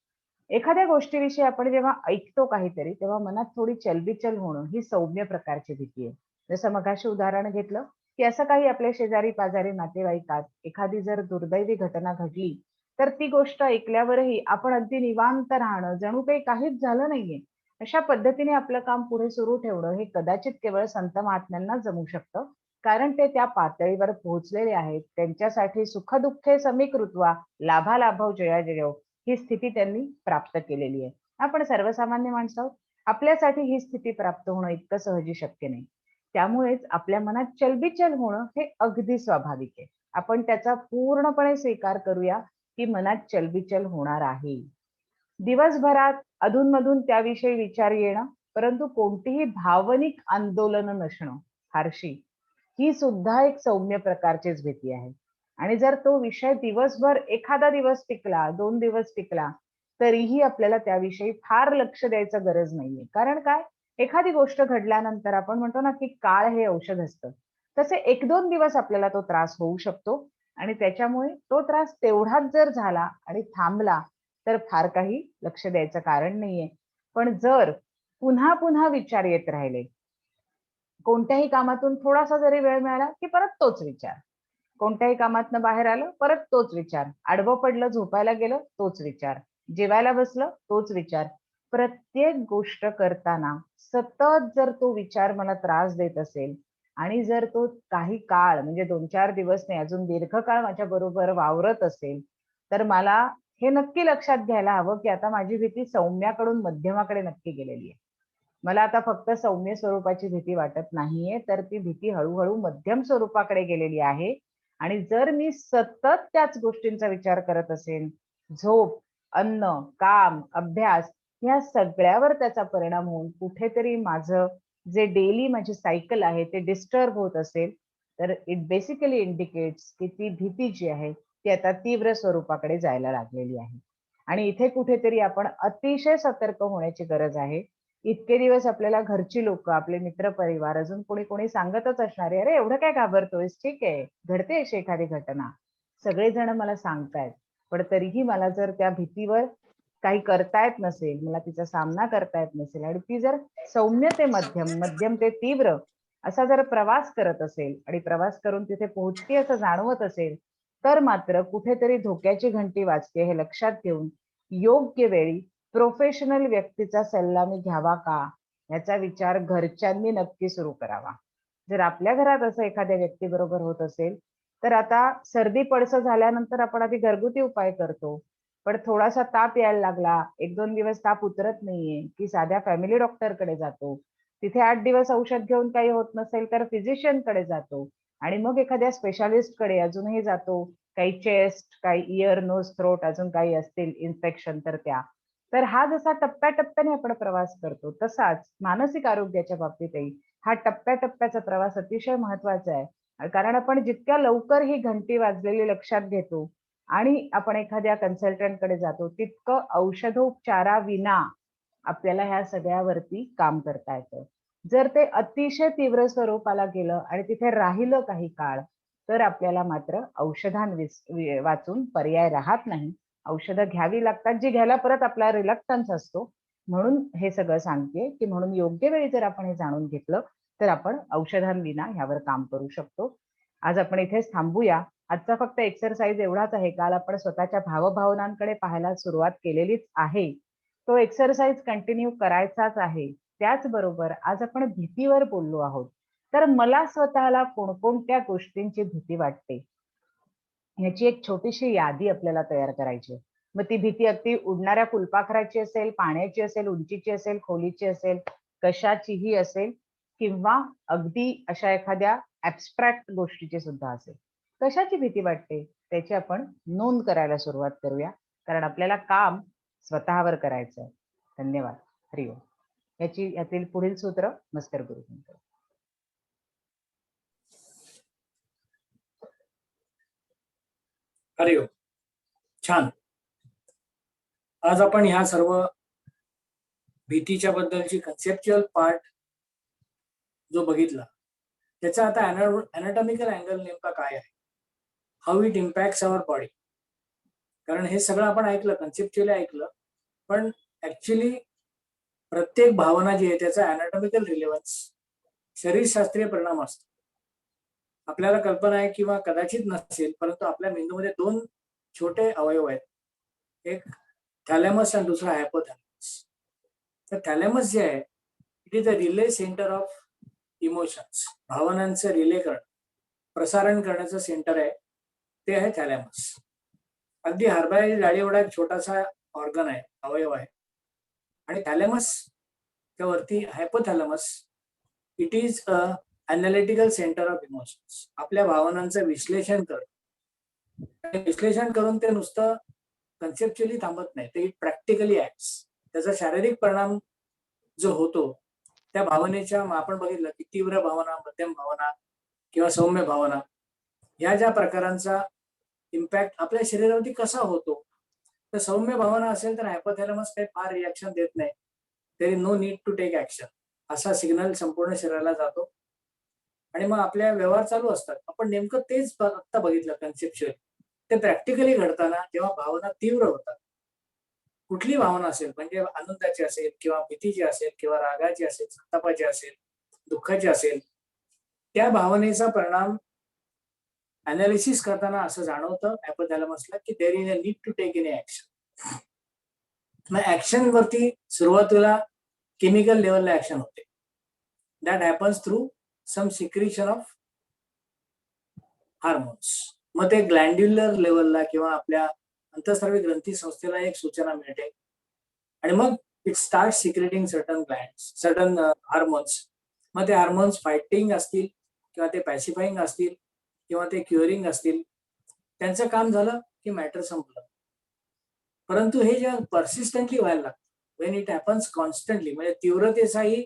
एखाद्या गोष्टीविषयी आपण जेव्हा ऐकतो काहीतरी, तेव्हा मनात थोडी चलबिचल होणं ही सौम्य प्रकारची भीती आहे. जसं मगाशी उदाहरण घेतलं, की असं काही आपल्या शेजारी-पाजारी नातेवाईकात एखादी जर दुर्दैवी घटना घडली, तर ती गोष्ट ऐकल्यावरही आपण अगदी निवांत राहणं, जणू काही काहीच झालं नाहीये. अशा पद्धतीने आपलं काम पुढे सुरू ठेवणं हे कदाचित केवळ संत महात्म्यांनाच जमू शकतं. कारण ते त्या पातळीवर पोहोचलेले आहेत. त्यांच्यासाठी सुख-दुःखे समीकृत्वा लाभालाभौ जयाजयौ ही स्थिती त्यांनी प्राप्त केलेली आहे. आपण सर्वसामान्य माणसं आहोत. आपल्यासाठी ही स्थिती प्राप्त होणं इतकं सहजी शक्य नाही. त्यामुळेच आपल्या मनात चलबिचल होणं हे अगदी स्वाभाविक आहे. आपण त्याचा पूर्णपणे स्वीकार करूया, की मनात चलबिचल होणार आहे. दिवसभरात अधूनमधून त्याविषयी विचार येणं, परंतु कोणतीही भावनिक आंदोलन नसणं फारशी, ही सुद्धा एक सौम्य प्रकारचीच भीती आहे. आणि जर तो विषय दिवसभर एखादा दिवस टिकला, 2 दिवस टिकला, तरीही आपल्याला त्याविषयी फार लक्ष द्यायचं गरज नाहीये. कारण काय? एखादी गोष्ट घडल्यानंतर आपण म्हणतो ना, की काळ हे औषध असतं. तसे 1-2 दिवस आपल्याला तो त्रास होऊ शकतो आणि त्याच्यामुळे तो त्रास तेवढाच जर झाला आणि थांबला, तर फार काही लक्ष द्यायचं कारण नाहीये. पण जर पुन्हा-पुन्हा विचार येत राहिले, कोणत्याही कामातून थोडासा जरी वेळ मिळाला, की परत तोच विचार. कोणत्याही कामातनं बाहेर आलं, परत तोच विचार. आडवं पडलं, झोपायला गेलं, तोच विचार. जेवायला बसलं, तोच विचार. प्रत्येक गोष्ट करताना सतत जर तो विचार मला त्रास देत असेल आणि जर तो काही काळ म्हणजे 2-4 दिवस नाही, अजून दीर्घकाळ माझ्याबरोबर वावरत असेल, तर मला हे नक्की लक्षात घ्यायला हवं, की आता माझी भीती सौम्याकडून मध्यमाकडे नक्की गेलेली आहे. मला आता फक्त सौम्य स्वरूपाची भीती वाटत नाहीये, तर ती भीती हळू मध्यम स्वरूपाकडे गेलेली आहे. आणि जर मी सतत त्याच गोष्टींचा विचार करत असेन, झोप, अन्न, काम, अभ्यास ह्या सगळ्यावर त्याचा परिणाम होऊन कुठेतरी माझं जे डेली माझी सायकल आहे ते डिस्टर्ब होत असेल, तर इट बेसिकली इंडिकेट्स की ती भीती जी आहे ती आता तीव्र स्वरूपाकडे जायला लागलेली आहे. आणि इथे कुठेतरी आपण अतिशय सतर्क होण्याची गरज आहे. इतके दिवस आपल्याला घरची लोक, आपले मित्र परिवार, अजून कोणी कोणी सांगतच असणार आहे, अरे एवढं काय घाबरतोयस, ठीक आहे, घडते अशी एखादी घटना. सगळेजण मला सांगतायत, पण तरीही मला जर त्या भीतीवर काही करता येत नसेल, मला तिचा सामना करता येत नसेल आणि ती जर सौम्य ते मध्यम, मध्यम ते तीव्र असा जर प्रवास करत असेल आणि प्रवास करून तिथे पोहोचते असं जाणवत असेल, तर मात्र कुठेतरी धोक्याची घंटी वाजते हे लक्षात घेऊन योग्य वेळी प्रोफेशनल व्यक्तीचा सल्ला मी घ्यावा का, याचा विचार घरच्यांनी नक्की सुरू करावा. जर आपल्या घरात असं एखाद्या व्यक्तीबरोबर होत असेल, तर आता सर्दी पडसं झाल्यानंतर आपण आधी घरगुती उपाय करतो. पण थोडासा ताप यायला लागला, 1-2 दिवस ताप उतरत नाहीये, की साध्या फॅमिली डॉक्टरकडे जातो. तिथे 8 दिवस औषध घेऊन काही होत नसेल तर फिजिशियनकडे जातो आणि मग एखाद्या स्पेशालिस्टकडे अजूनही जातो. काही चेस्ट, काही इयर, नोज, थ्रोट अजून काही असतील इन्फेक्शन तर त्या. तर हा जसा टप्प्याटप्प्याने आपण प्रवास करतो, तसाच मानसिक आरोग्याच्या बाबतीतही हा टप्प्याटप्प्याचा प्रवास अतिशय महत्वाचा आहे. कारण आपण जितक्या लवकर ही घंटी वाजलेली लक्षात घेतो आणि आपण एखाद्या कन्सल्टंटकडे जातो, तितकं औषधोपचाराविना आपल्याला ह्या सगळ्यावरती काम करता येतं. जर ते अतिशय तीव्र स्वरूपाला गेलं आणि तिथे राहिलं काही काळ, तर आपल्याला मात्र वाचून पर्याय राहत नाही. औषधं घ्यावी लागतात, जी घ्यायला परत आपला रिलक्टन्स असतो. म्हणून हे सगळं सांगतेय, की म्हणून योग्य वेळी जर आपण हे जाणून घेतलं, तर आपण औषधांविना ह्यावर काम करू शकतो. आज आपण इथेच थांबूया. आजचा फक्त एक्सरसाइज एवढाच आहे. काल आपण स्वतःच्या भावभावनांकडे पाहायला सुरुवात केलेलीच आहे. तो एक्सरसाइज कंटिन्यू करायचाच आहे. त्याचबरोबर आज आपण भीतीवर बोललो आहोत. तर मला स्वतःला कोणकोणत्या गोष्टींची भीती वाटते, ह्याची एक छोटीशी यादी आपल्याला तयार करायची आहे. मग ती भीती अगदी उडणाऱ्या फुलपाखराची असेल, पाण्याची असेल, उंचीची असेल, खोलीची असेल, कशाचीही असेल किंवा अगदी अशा एखाद्या ॲब्स्ट्रॅक्ट गोष्टीची सुद्धा असेल. कशाची भीती वाटते त्याची आपण नोंद करायला सुरुवात करूया. कारण आपल्याला काम स्वतःवर करायचं आहे. धन्यवाद. हरिओम. यातील पुढील सूत्र मस्तर गुरु. हरिओम. छान. आज आपण ह्या सर्व भीतीच्या बद्दलची कन्सेप्च्युअल पार्ट जो बघितला, त्याचा आता अनाटॉमिकल अँगल नेमका काय आहे, how it impacts our body. कारण हे सगळं आपण ऐकलं, कन्सेप्च्युअली ऐकलं, पण ऍक्च्युली प्रत्येक भावना जी आहे त्याचा अनाटॉमिकल रिलेव्हन्स, शरीरशास्त्रीय परिणाम असतो. आपल्याला कल्पना आहे किंवा कदाचित नसेल, परंतु आपल्या मेंदूमध्ये 2 छोटे अवयव आहेत, एक थॅलेमस आणि दुसरा हायपोथॅलेमस. तर थॅलेमस जे आहे, it is a relay centre of emotions. भावनांचं रिले करणं, प्रसारण करण्याचं सेंटर आहे, ते आहे थॅलेमस. अगदी हरभऱ्याची डाळी एवढा एक छोटासा ऑर्गन आहे, अवयव आहे. आणि थॅलेमस च्या वरती hypothalamus, it is a analytical centre of emotions. आपल्या भावनांचं विश्लेषण करतं. विश्लेषण करून ते नुसतं कन्सेप्च्युअली थांबत नाही, ते इट प्रॅक्टिकली ऍक्ट्स. त्याचा शारीरिक परिणाम जो होतो त्या भावनेच्या, आपण बघितलं की तीव्र भावना, मध्यम भावना किंवा सौम्य भावना, या ज्या प्रकारांचा इम्पॅक्ट आपल्या शरीरावरती कसा होतो. तर सौम्य भावना असेल तर हायपोथॅलेमस काही फार रिॲक्शन देत नाही. There is no need to take action, असा सिग्नल संपूर्ण शरीराला जातो आणि मग आपल्या व्यवहार चालू असतात. आपण नेमकं तेच आता बघितलं कन्सेप्च्युअल. ते प्रॅक्टिकली घडताना जेव्हा भावना तीव्र होतात, कुठली भावना असेल, म्हणजे आनंदाची असेल किंवा भीतीची असेल किंवा रागाची असेल, संतापाची असेल, दुःखाची असेल, त्या भावनेचा परिणाम अनालिसिस करताना असं जाणवतं हायपोथॅलेमसला की there is a need to take any action. मग ऍक्शन वरती सुरुवातीला केमिकल लेवलला ऍक्शन होते. That happens through some secretion of hormones. मग ते ग्लँड्युलर लेवलला किंवा आपल्या अंतःस्रावी ग्रंथी संस्थेला एक सूचना मिळते आणि मग it start secreting certain hormones. मग ते हार्मोन्स फायटिंग असतील किंवा ते पॅसिफाईंग असतील किंवा ते क्युअरिंग असतील, त्यांचं काम झालं की मॅटर संपलं. परंतु हे जेव्हा परसिस्टंटली व्हायला लागतं, वेन इट हॅपन्स कॉन्स्टंटली, म्हणजे तीव्रतेचाही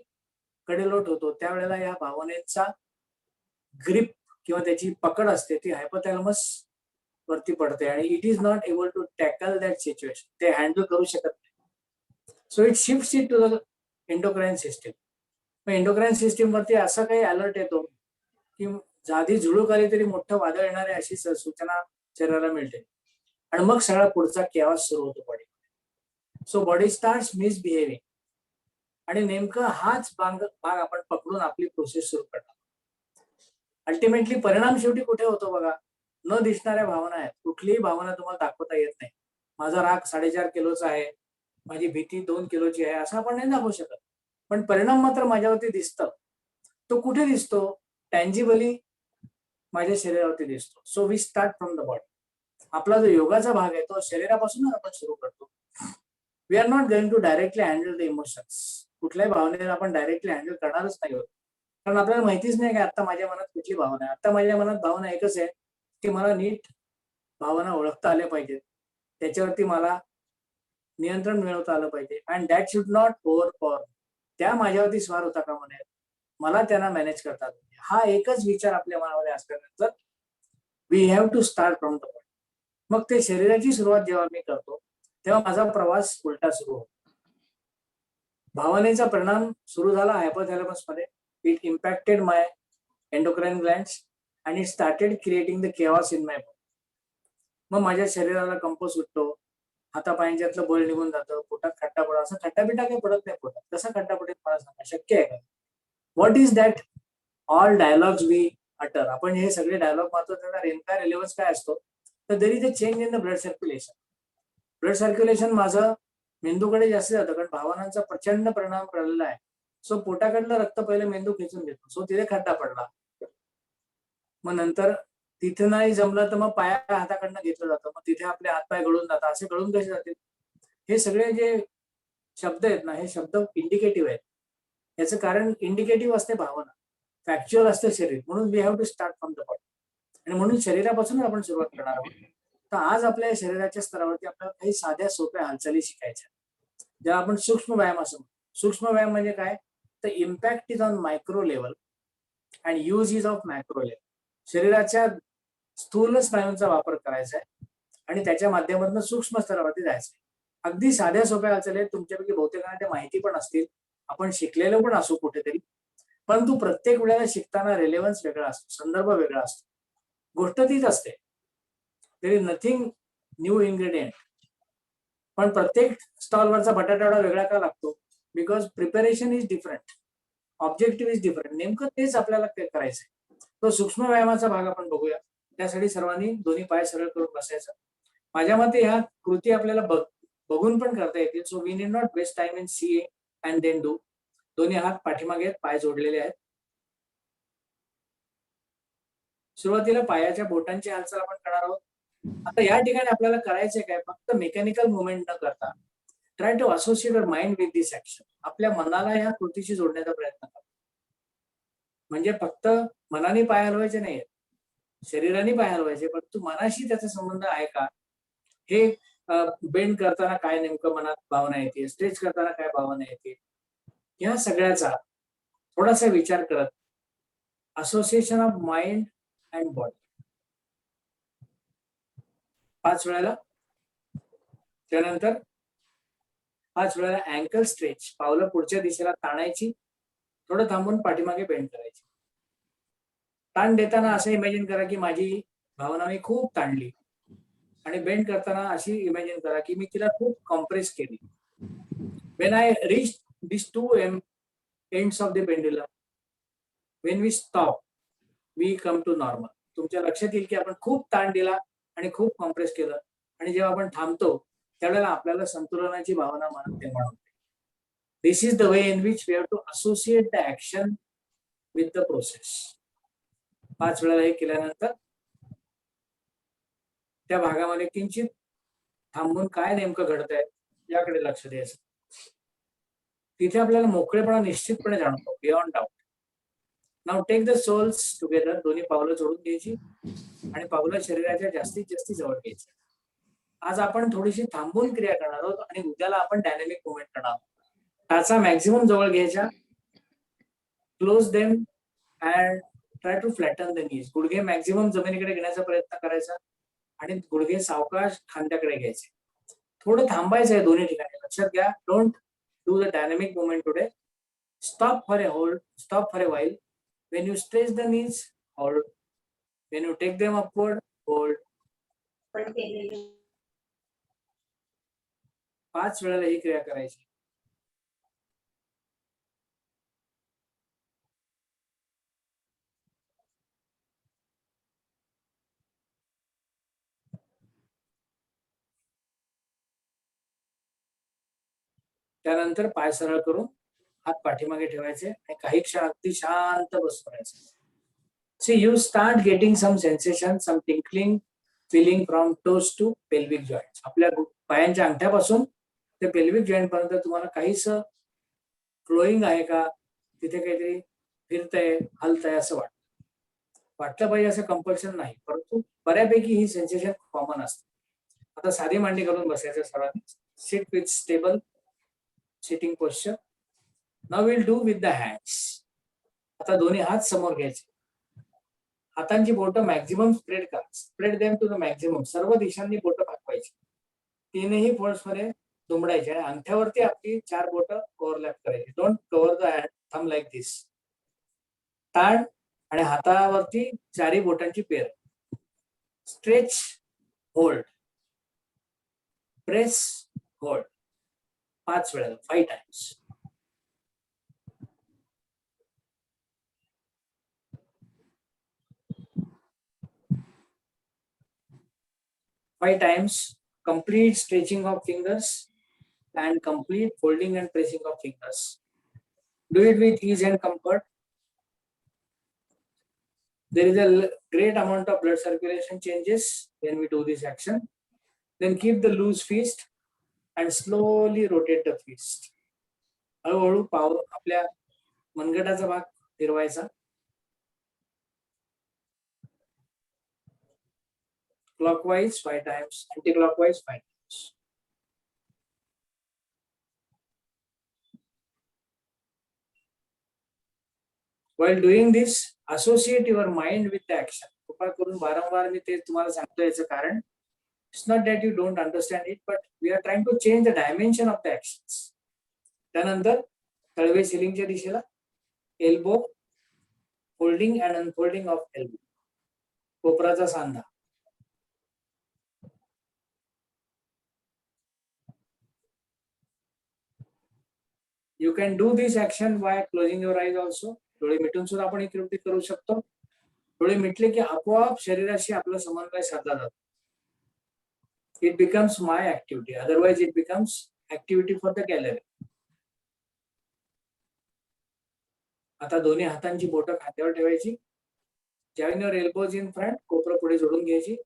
कडेलोट होतो, त्यावेळेला या भावनेचा ग्रिप किंवा त्याची पकड असते ती हायपोथॅलमस वरती पडते आणि it is not able to tackle that situation, ते हँडल करू शकत नाही. So it shifts it to the endocrine system. मग एंडोक्राईन सिस्टीम वरती असं काही अलर्ट येतो की साधी झुळूक आली तरी मोठं वादळ येणार आहे अशी सूचना शरीराला मिळते आणि मग सगळा पुढचा केवास सुरू होतो body. So body starts misbehaving आणि नेमकं हाच भाग आपण पकडून आपली प्रोसेस सुरू करणार. अल्टिमेटली परिणाम शेवटी कुठे होतो बघा, न दिसणाऱ्या भावना आहेत. कुठलीही भावना तुम्हाला दाखवता येत नाही. माझा राग 4.5 किलोचा आहे, माझी भीती 2 किलोची आहे, असं आपण नाही दाखवू शकत. पण परिणाम मात्र माझ्यावरती दिसतं. तो कुठे दिसतो? टँजिबली माझ्या शरीरावरती दिसतो. So we start from the body. आपला जो योगाचा भाग आहे तो शरीरापासूनच आपण सुरू करतो. We are not going to directly handle the emotions. कुठल्याही भावनेला आपण डायरेक्टली हँडल करणारच नाही होत, कारण आपल्याला माहितीच नाही की आता माझ्या मनात कुठली भावना आहे. आता माझ्या मनात भावना एकच आहे की मला नीट भावना ओळखता आल्या पाहिजेत, त्याच्यावरती मला नियंत्रण मिळवता आलं पाहिजे. And that should not over power. त्या माझ्यावरती स्वार होता का म्हणे, मला त्यांना मॅनेज करता आलं पाहिजे. हा एकच विचार आपल्या मनामध्ये असल्यानंतर we have to start from the body. मग ते शरीराची सुरुवात जेव्हा मी करतो तेव्हा माझा प्रवास उलटा सुरू होतो. भावनेचा परिणाम सुरू झाला हायपोथॅलमस मध्ये. It impacted my endocrine glands and it started creating the chaos in my body. मग माझ्या शरीराला कंप सुटतो, हातापायांच्यातलं बळ निघून जातं, पोटात खड्डा पडा. असं खड्डाबिड्डा काही पडत नाही पोटात. कसा खड्डा पडेल मला सांगा, शक्य आहे का? What is that all dialogues we utter. आपण हे सगळे डायलॉग मात्र त्याचा नेमका रिलेव्हन्स काय असतो, तर there is a change in the blood circulation. Blood circulation माझं मेंदूकडे जास्त जातं, कारण भावनांचा प्रचंड परिणाम पडलेला आहे. सो पोटाकडलं रक्त पहिले मेंदू खेचून घेतो. सो तिथे खड्डा पडला. मग नंतर तिथे नाही जमलं तर मग पाया हाताकडनं घेतलं जातं. मग तिथे आपले हातपाय गळून जातात. असे गळून कसे जातील? हे सगळे जे शब्द आहेत ना, हे शब्द इंडिकेटिव्ह आहेत. याचं कारण इंडिकेटिव्ह असते भावना, फॅक्च्युअल असते शरीर. म्हणून we have to start from the body. आणि म्हणून शरीरापासून आपण सुरुवात करणार आहोत. तर आज आपल्या शरीराच्या स्तरावरती आपल्याला काही साध्या सोप्या हालचाली शिकायच्या, ज्याला आपण सूक्ष्म व्यायाम असं म्हणतो. सूक्ष्म व्यायाम म्हणजे काय? तर impact is on micro level and use is of macro level. शरीराच्या स्थूल स्नायूंचा वापर करायचा आहे आणि त्याच्या माध्यमातून सूक्ष्म स्तरावरती जायचं. अगदी साध्या सोप्या हालचाली तुमच्यापैकी बहुतेकांना त्या माहिती पण असतील, आपण शिकलेलं पण असू कुठेतरी. परंतु प्रत्येक वेळेला शिकताना रेलेव्हन्स वेगळा असतो, संदर्भ वेगळा असतो. गोष्ट तीच असते, there is nothing new ingredient. पण प्रत्येक स्टॉलवरचा बटाटा वेगळा का लागतो? Because preparation is different, objective is different. नेमकं तेच आपल्याला करायचंय. तो सूक्ष्म व्यायामाचा भाग आपण बघूया. त्यासाठी सर्वांनी दोन्ही पाय सरळ करून बसायचं. माझ्या मते ह्या कृती आपल्याला बघून पण करता येतील. So we need not waste time in see and then do. दोन्ही हात पाठीमागे आहेत, पाय जोडलेले आहेत. सुरुवातीला पायाच्या बोटांची हालचाल आपण करणार आहोत. आता या ठिकाणी आपल्याला करायचे काय? फक्त मेकॅनिकल मुवमेंट न करता try to associate your mind with this action. आपल्या मनाला या कृतीशी जोडण्याचा प्रयत्न करा. म्हणजे फक्त मनाने पाय हलवायचे नाहीत, शरीराने पाय हलवायचे, परंतु मनाशी त्याचा संबंध आहे का? हे बेंड करताना काय नेमकं मनात भावना येते, स्ट्रेच करताना काय भावना येते, या सगळ्याचा थोडासा विचार करत association of mind and body 5 वेळेला. त्यानंतर 5 वेळेला अँकल स्ट्रेच, पावलं पुढच्या दिशेला ताणायची, थोडं थांबून पाठीमागे बेंड करायची. ताण देताना असं इमॅजिन करा की माझी भावना मी खूप ताणली, आणि बेंड करताना अशी इमॅजिन करा की मी तिला खूप कॉम्प्रेस केली. When I reach this 2 ends of the pendulum, when we stop we come to normal. तुमच्या लक्षात येईल की आपण खूप ताण दिला आणि खूप कॉम्प्रेस केलं, आणि जेव्हा आपण थांबतो त्यावेळेला आपल्याला संतुलनाची भावना मनात निर्माण होते. This is the way in which we have to associate the action with the process. 5 वेळेला हे केल्यानंतर त्या भागामध्ये किंचित थांबून काय नेमकं घडतंय याकडे लक्ष द्यायचं. तिथे आपल्याला मोकळेपणा निश्चितपणे जाणवतो, beyond doubt. Now take the soles together. दोन्ही पावलं जोडून घ्यायची आणि पावलं शरीराच्या जास्तीत जास्त जवळ घ्यायची. आज आपण थोडीशी थांबून क्रिया करणार आहोत आणि उद्याला आपण डायनॅमिक मुवमेंट करणार आहोत. टाचा मॅक्झिमम जवळ घ्यायच्या, close them and try to flatten the knees. गुडघे मॅक्झिमम जमिनीकडे घेण्याचा प्रयत्न करायचा आणि गुडघे सावकाश खांद्याकडे घ्यायचे. थोडं थांबायचं आहे दोन्ही ठिकाणी. लक्षात घ्या, don't do the dynamic movement today. Stop for a hold, stop for a while. When you stretch the knees, hold. When you take them upward, hold. 5 वेळेला ही क्रिया करायची. त्यानंतर पाय सरळ करून हात पाठीमागे ठेवायचे आणि काही क्षण अगदी शांत बसून राहायचे. See, you start getting some sensation, some tingling feeling from toes to pelvic joints. आपल्या पायांच्या अंगठ्यापासून ते पेल्विक जॉईंट पर्यंत तुम्हाला काहीच फ्लोईंग आहे का, तिथे काहीतरी फिरतंय, हलतंय असं वाटलं पाहिजे असं कंपल्शन नाही, परंतु बऱ्यापैकी ही सेन्सेशन कॉमन असते. आता साधी मांडी करून बसायचं सर्वांनी. Sit with stable sitting posture. Now will do with the hands. आता दोन्ही हात समोर घ्यायचे. हातांची बोटं मॅक्झिमम स्प्रेड करा. Spread them to the maximum. सर्व दिशांनी बोटं पाठवायची. तीनही फोल्ड्समध्ये दुमडायचे आणि अंगठ्यावरती आपली 4 बोटं ओव्हरलॅप करायची. Don't cover the thumb like this. ताण आणि हातावरती 4 बोटांची पेर. Stretch, hold, press, hold. 5 वेळा, 5 times. Five times. Complete stretching of fingers and complete folding and pressing of fingers. Do it with ease and comfort. There is a great amount of blood circulation changes when we do this action. Then keep the loose fist and slowly rotate the fist. हळूहळू आपल्या मनगटाचा भाग फिरवायचा. Clockwise 5 times, anti-clockwise 5 times. While doing this, associate your mind with the action. कृपा करून वारंवार मी ते तुम्हाला सांगतो. याचं कारण, it's not that you don't understand it, but we are trying to change the dimension of the actions. त्यानंतर तळवे सिलिंगच्या दिशेला, elbow folding and unfolding of elbow. कोपराचा सांधा. You can do this action by closing your eyes also. डोळे मिटून सुद्धा आपण ही कृती करू शकतो. डोळे मिटले की आपोआप शरीराशी आपला समन्वय साधला जातो. It becomes my activity. Otherwise, it becomes activity for the gallery. आता दोन्ही हातांची बोटं खांद्यावर ठेवायची. Join your elbows in front. कोपरं पुढे जोडून घ्यायची.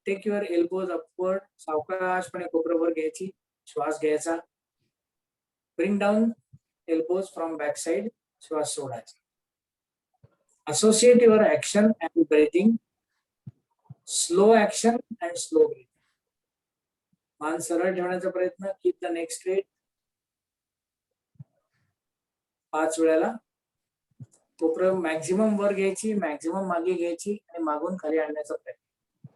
Take your elbows upward. सावकाशपणे कोपरं वर घ्यायची. श्वास घ्यायचा. Bring down elbows from back side. श्वास सोडायचा. Associate your action and breathing. Slow action and slow breathing. मान सरळ ठेवण्याचा प्रयत्न. Keep the neck straight. 5 वेळेला. कोपरं मॅक्झिमम वर घ्यायची, मॅक्झिमम मागे घ्यायची आणि मागून खाली आणण्याचा प्रयत्न.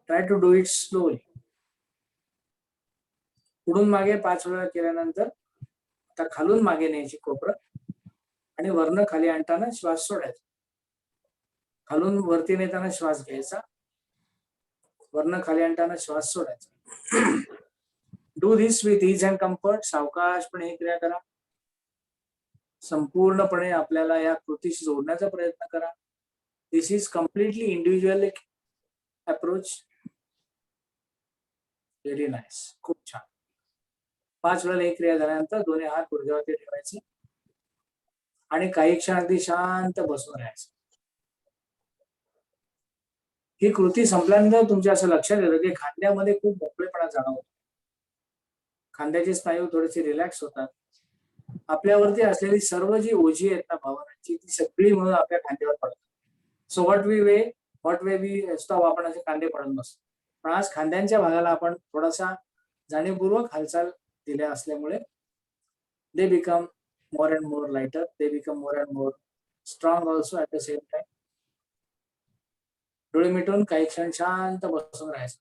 Try to do it slowly. पुढून मागे 5 वेळा केल्यानंतर आता खालून मागे न्यायची कोपरं आणि वरनं खाली आणताना श्वास सोडायचा. खालून वरती नेताना श्वास घ्यायचा, वरनं खाली आणताना श्वास सोडायचा. Do this with ease and comfort. सावकाशपणे ही क्रिया करा. संपूर्णपणे आपल्याला या कृतीशी जोडण्याचा प्रयत्न करा. This is completely individual approach. Very nice. खूप छान. 5 वेळेला ही क्रिया झाल्यानंतर दोन्ही हात गुडघ्यावरती ठेवायचे आणि काही क्षण अगदी शांत बसून राहायचं. ही कृती संपल्यानंतर तुमच्या असं लक्षात येतं की खांद्यामध्ये खूप मोकळेपणा जाणवतो. खांद्याचे स्नायू थोडेसे रिलॅक्स होतात. आपल्यावरती असलेली सर्व जी ओझी आहेत ना भावनांची, ती सगळी म्हणून आपल्या खांद्यावर पडतात. So what way we stop. आपण असे खांदे पडत नसतो, पण आज खांद्यांच्या भागाला आपण थोडासा जाणीवपूर्वक हालचाल दिल्या असल्यामुळे they become more and more lighter, they become more and more strong also at the same time. डोळे मिटून काही क्षण शांत बसून राहायचं.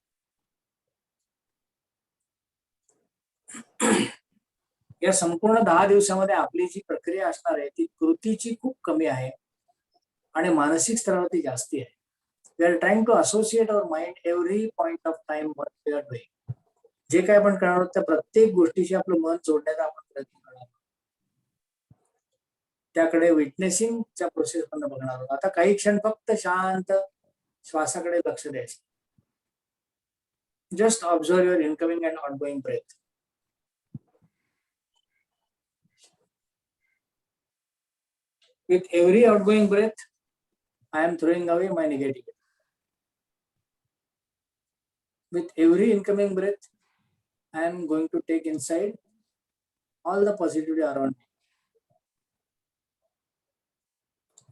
या संपूर्ण 10 दिवसामध्ये आपली जी प्रक्रिया असणार आहे ती कृतीची खूप कमी आहे आणि मानसिक स्तरावरती जास्ती आहे. We are trying to associate our mind every point of time what we are doing. जे काय आपण करणार आहोत त्या प्रत्येक गोष्टीशी आपलं मन जोडण्याचा आपण प्रयत्न करणार आहोत. त्याकडे विटनेसिंगच्या प्रोसेस मधून बघणार आहोत. आता काही क्षण फक्त शांत श्वासाकडे लक्ष द्यायचं. Just observe your incoming and outgoing breath. With every outgoing breath, I am throwing away my negativity. With every incoming breath, I am going to take inside all the positivity around me.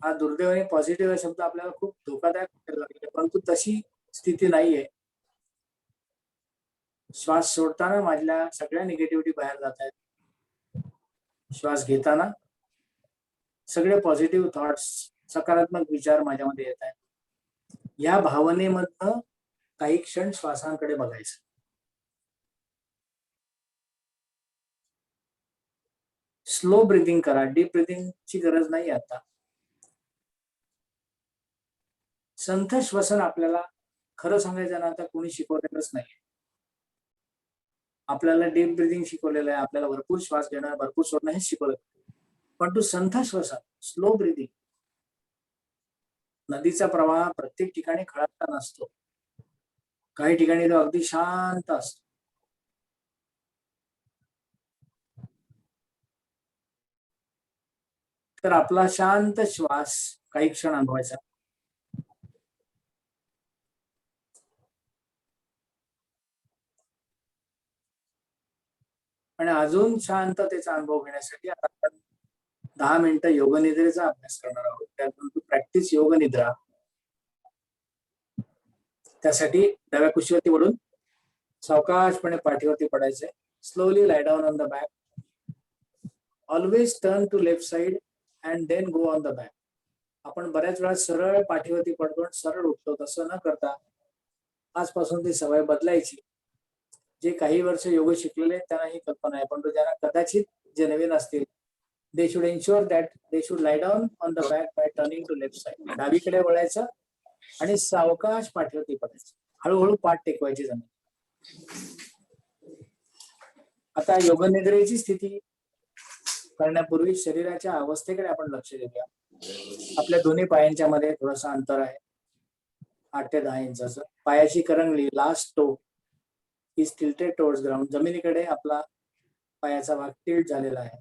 हा दुर्दैवाने positive हा शब्द आपल्याला खूप धोकादायक वाटायला लागले, परंतु तशी स्थिती नाहीये. श्वास सोडताना माझ्या सगळ्या निगेटिव्हिटी बाहेर जात आहेत. श्वास घेताना सगळे पॉझिटिव्ह थॉट्स, सकारात्मक विचार माझ्यामध्ये येत आहेत. या भावनेमधनं काही क्षण श्वासांकडे बघायचं. स्लो ब्रिदिंग करा. डीप ब्रिदिंगची गरज नाही आता. संथ श्वसन आपल्याला खरं सांगायचं ना आता कोणी शिकवलेलंच नाही. आपल्याला डीप ब्रिदिंग शिकवलेलं आहे, आपल्याला भरपूर श्वास घेणं, भरपूर सोडणं हे शिकवलं. पण तो संथ श्वसन, स्लो ब्रिदिंग, नदीचा प्रवाह प्रत्येक ठिकाणी खळखळा नसतो. काही ठिकाणी तो अगदी शांत असतो. तर आपला शांत श्वास काही क्षण अनुभवायचा. आणि अजून शांततेचा अनुभव घेण्यासाठी आता आपण 10 मिनिटं योगनिद्रेचा अभ्यास करणार आहोत. त्यानंतर प्रॅक्टिस योगनिद्रा. त्यासाठी डाव्या कुशीवरती वळून सावकाशपणे पाठीवरती पडायचे. Slowly lie down on the back. Always turn to left side and then go on the back. आपण बऱ्याच वेळा सरळ पाठीवरती पडतो, सरळ उठतो. तसं न करता आजपासून ती सवय बदलायची. जे काही वर्ष योग शिकलेले त्यांना ही कल्पना आहे, पण ज्यांना कदाचित जे नवीन असतील, they should ensure that they should lie down on the back by turning to left side. डावीकडे वळायचं आणि सावकाश पाठीवरती पडायचं. हळूहळू पाठ टेकवायची जमीन. आता योगनिद्रेची स्थिती करण्यापूर्वी शरीराच्या अवस्थेकडे आपण लक्ष देऊया. आपल्या दोन्ही पायांच्या मध्ये थोडंसं अंतर आहे, 8 ते 10 इंचाचं. पायाची करंगळी, last toe is tilted towards ground. जमिनीकडे आपला पायाचा भाग टिल्ट झालेला आहे.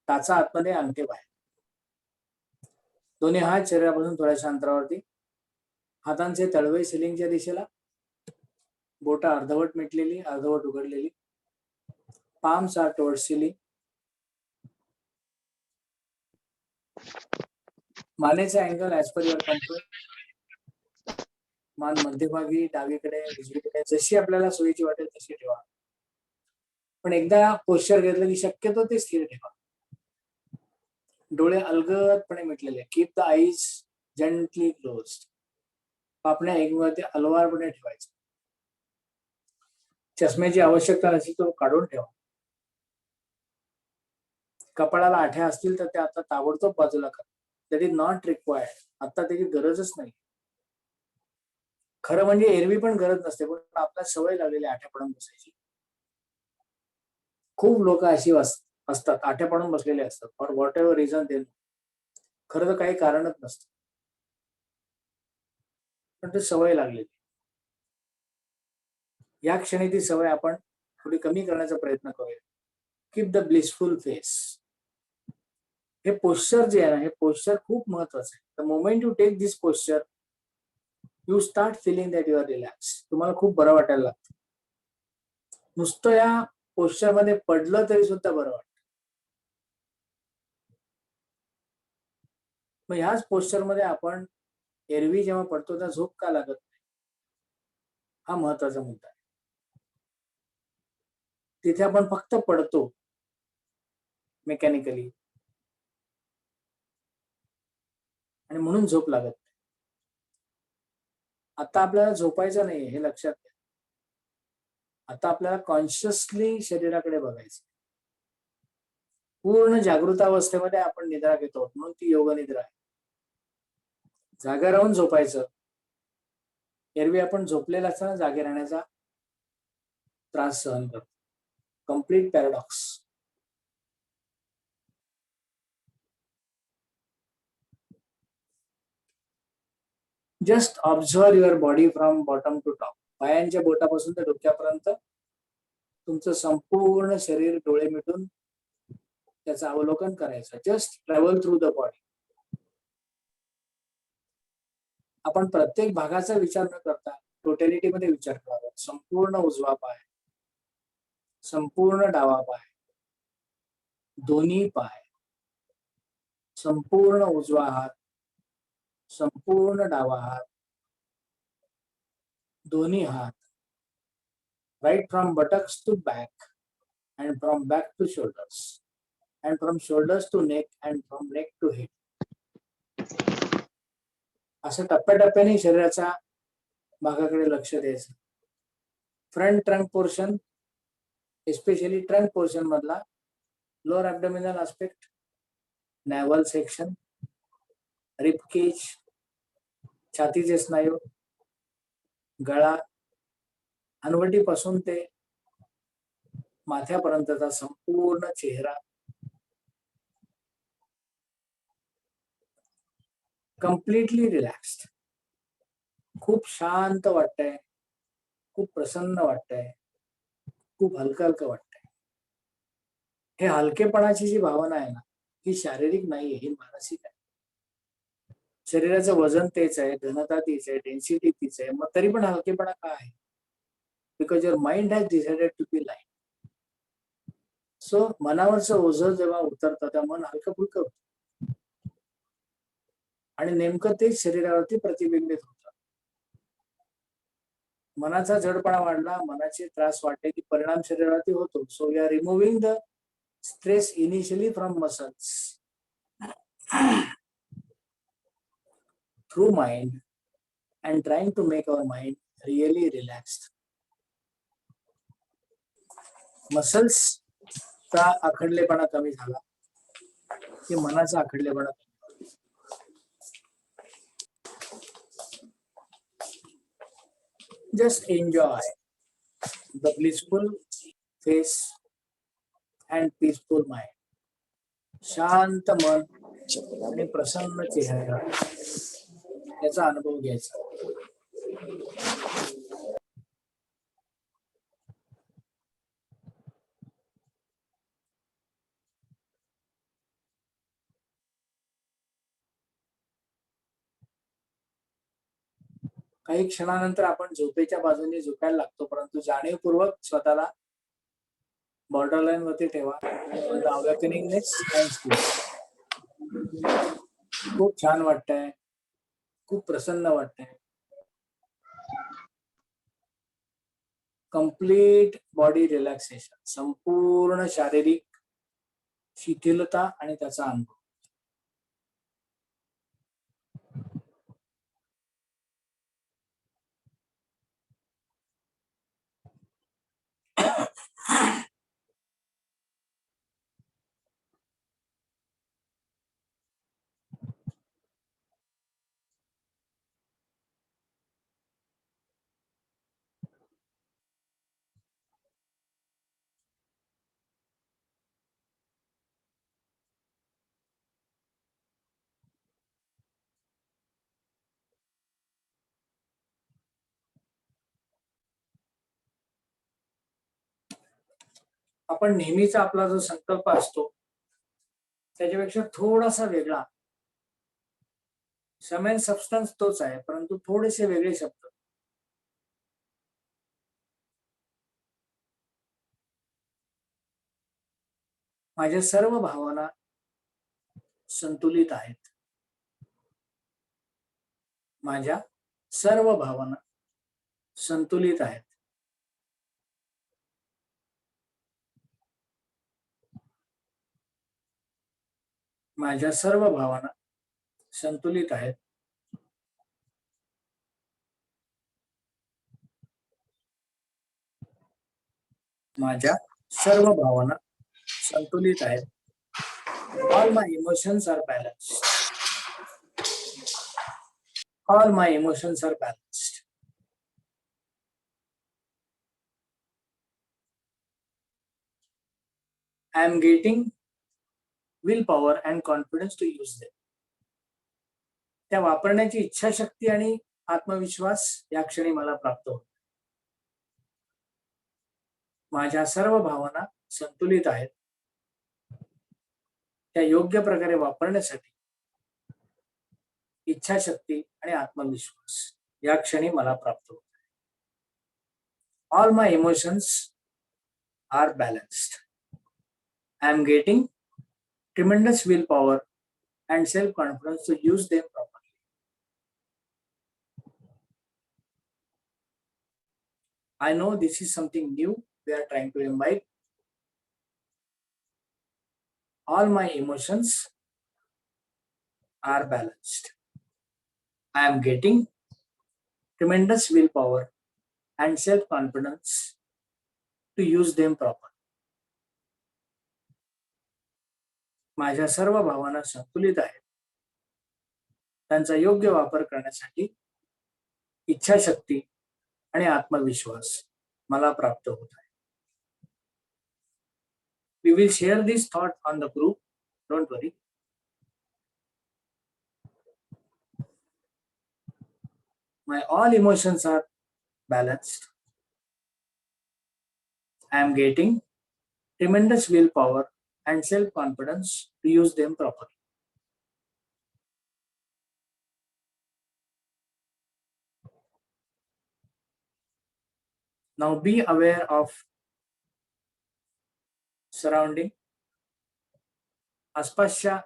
टाचा आतमध्ये, अंगठे बाहेर. दोन्ही हात शरीरापासून थोड्याशा अंतरावरती. हातांचे तळवे सिलिंगच्या दिशेला. बोटं अर्धवट मिटलेली, अर्धवट उघडलेली. Palms are towards ceiling. मानेचा angle as per your comfort. मान मध्यभागी, डावीकडे, उजवीकडे, जशी आपल्याला सोयीची वाटेल तशी ठेवा. पण एकदा पोश्चर घेतलं की शक्यतो ते स्थिर ठेवा. डोळे अलगदपणे मिटलेले. Keep the eyes gently closed. पापण्या एकमेकांवरती हलवारपणे ठेवायचं. चष्म्याची आवश्यकता नसेल तो काढून ठेवा. कपाळाला आठ्या असतील तर ते आता ताबडतोब बाजूला करा. That is not required. आता त्याची गरजच नाही. खरं म्हणजे एरवी पण गरज नसते, पण आपल्याला सवय लागलेली आठ्या पडून बसायची. खूप लोक अशी असतात, आठ्या पडून बसलेले असतात फॉर व्हॉट एव्हर रिझन. ते खरं तर काही कारणच नसतं, पण ते सवय लागलेली. या क्षणी ती सवय आपण थोडी कमी करण्याचा प्रयत्न करूया. Keep the blissful face. हे पोश्चर जे आहे ना, हे पोश्चर खूप महत्वाचं आहे. The moment you take this posture, you start feeling that you are relax. तुम्हाला खूप बरं वाटायला लागतं. नुसतं या पोश्चर मध्ये पडलं तरी सुद्धा बरं वाटतं. मग ह्याच पोश्चर मध्ये आपण एरवी जेव्हा पडतो त्या झोप का लागत नाही? हा महत्वाचा मुद्दा आहे. तिथे आपण फक्त पडतो मेकॅनिकली आणि म्हणून झोप लागत नाही. आता आपल्याला झोपायचं नाही हे लक्षात घ्या. आता आपल्याला कॉन्शियसली शरीराकडे बघायचं. पूर्ण जागृतावस्थेमध्ये आपण निद्रा घेतो म्हणून ती योग निद्रा आहे. जागा राहून झोपायचं. एरवी आपण झोपलेला असताना जागे राहण्याचा त्रास सहन करतो. Complete paradox. Just observe your body from bottom to top. पायांच्या बोटापासून ते डोक्यापर्यंत तुमचं संपूर्ण शरीर डोळे मिटून त्याचं अवलोकन करायचं. Just travel through the body. आपण प्रत्येक भागाचा विचार न करता टोटॅलिटी मध्ये विचार करावा. संपूर्ण उजवा पाय, संपूर्ण डावा पाय, दोन्ही पाय, संपूर्ण उजवा हात, संपूर्ण डावा हात, दोन्ही हात. Right from buttocks to back and from back to shoulders and from shoulders to neck and from neck to head. असं टप्प्याटप्प्याने शरीराच्या भागाकडे लक्ष द्यायचं. Front trunk portion, especially trunk portion मधला lower abdominal aspect, navel section, ribcage, छातीचे स्नायू, गळा, हनवटीपासून ते माथ्यापर्यंतचा संपूर्ण चेहरा कम्प्लिटली रिलॅक्स्ड. खूप शांत वाटतंय, खूप प्रसन्न वाटतंय, खूप हलकं हलकं वाटतंय. हे हलकेपणाची जी भावना आहे ना, ही शारीरिक नाहीये, ही मानसिक आहे. शरीराचं वजन तेच आहे, घनता तीच आहे, डेन्सिटी तीच आहे, मग तरी पण हलकेपणा का आहे? Because your mind has decided to be light. So मनावरचं ओझं जेव्हा उतरतं तेव्हा मन हलकं फुलकं होतं आणि नेमकं तेच शरीरावरती प्रतिबिंबित होतं. मनाचा जडपणा वाढला, मनाचे त्रास वाढले की परिणाम शरीरावरती होतो. So we are removing the stress initially from muscles through mind and trying to make our mind really relaxed. Muscles चा आखडलेपणा कमी झाला की मनाचा आखडलेपणा कमी. Just enjoy the blissful face and peaceful mind. शांत मन आणि प्रसन्न चेहरा याचा अनुभव घ्यायचा. काही क्षणानंतर आपण झोपेच्या बाजूने झोपायला लागतो, परंतु जाणीवपूर्वक स्वतःला बॉर्डरलाईन वरती ठेवा. खूप छान वाटतंय, खूप प्रसन्न वाटतंय. कम्प्लीट बॉडी रिलॅक्सेशन, संपूर्ण शारीरिक शिथिलता आणि त्याचा अनुभव. आपण नेहमीचा आपला जो संकल्प असतो त्याच्यापेक्षा थोडासा वेगळा. समेन सबस्टन्स तोच आहे, परंतु थोडेसे वेगळे शब्द. माझ्या सर्व भावना संतुलित आहेत. माझ्या सर्व भावना संतुलित आहेत. माझ्या सर्व भावना संतुलित आहेत. माझ्या सर्व भावना संतुलित आहेत. All my emotions are balanced. All my emotions are balanced. I am getting willpower and confidence to use them. त्या वापरण्याची इच्छाशक्ती आणि आत्मविश्वास या क्षणी मला प्राप्त होतो. माझ्या सर्व भावना संतुलित आहेत. त्या योग्य प्रकारे वापरण्यासाठी इच्छाशक्ती आणि आत्मविश्वास या क्षणी मला प्राप्त होतो. All my emotions are balanced. I am getting tremendous willpower and self-confidence to use them properly. I know this is something new we are trying to imbibe. All my emotions are balanced. I am getting tremendous willpower and self-confidence to use them properly. माझ्या सर्व भावना संतुलित आहेत. त्यांचा योग्य वापर करण्यासाठी इच्छाशक्ती आणि आत्मविश्वास मला प्राप्त होत आहे. We will share this thought on the group. Don't worry. My all emotions are balanced. I am getting tremendous willpower and self-confidence to use them properly. Now be aware of surrounding. आसपासच्या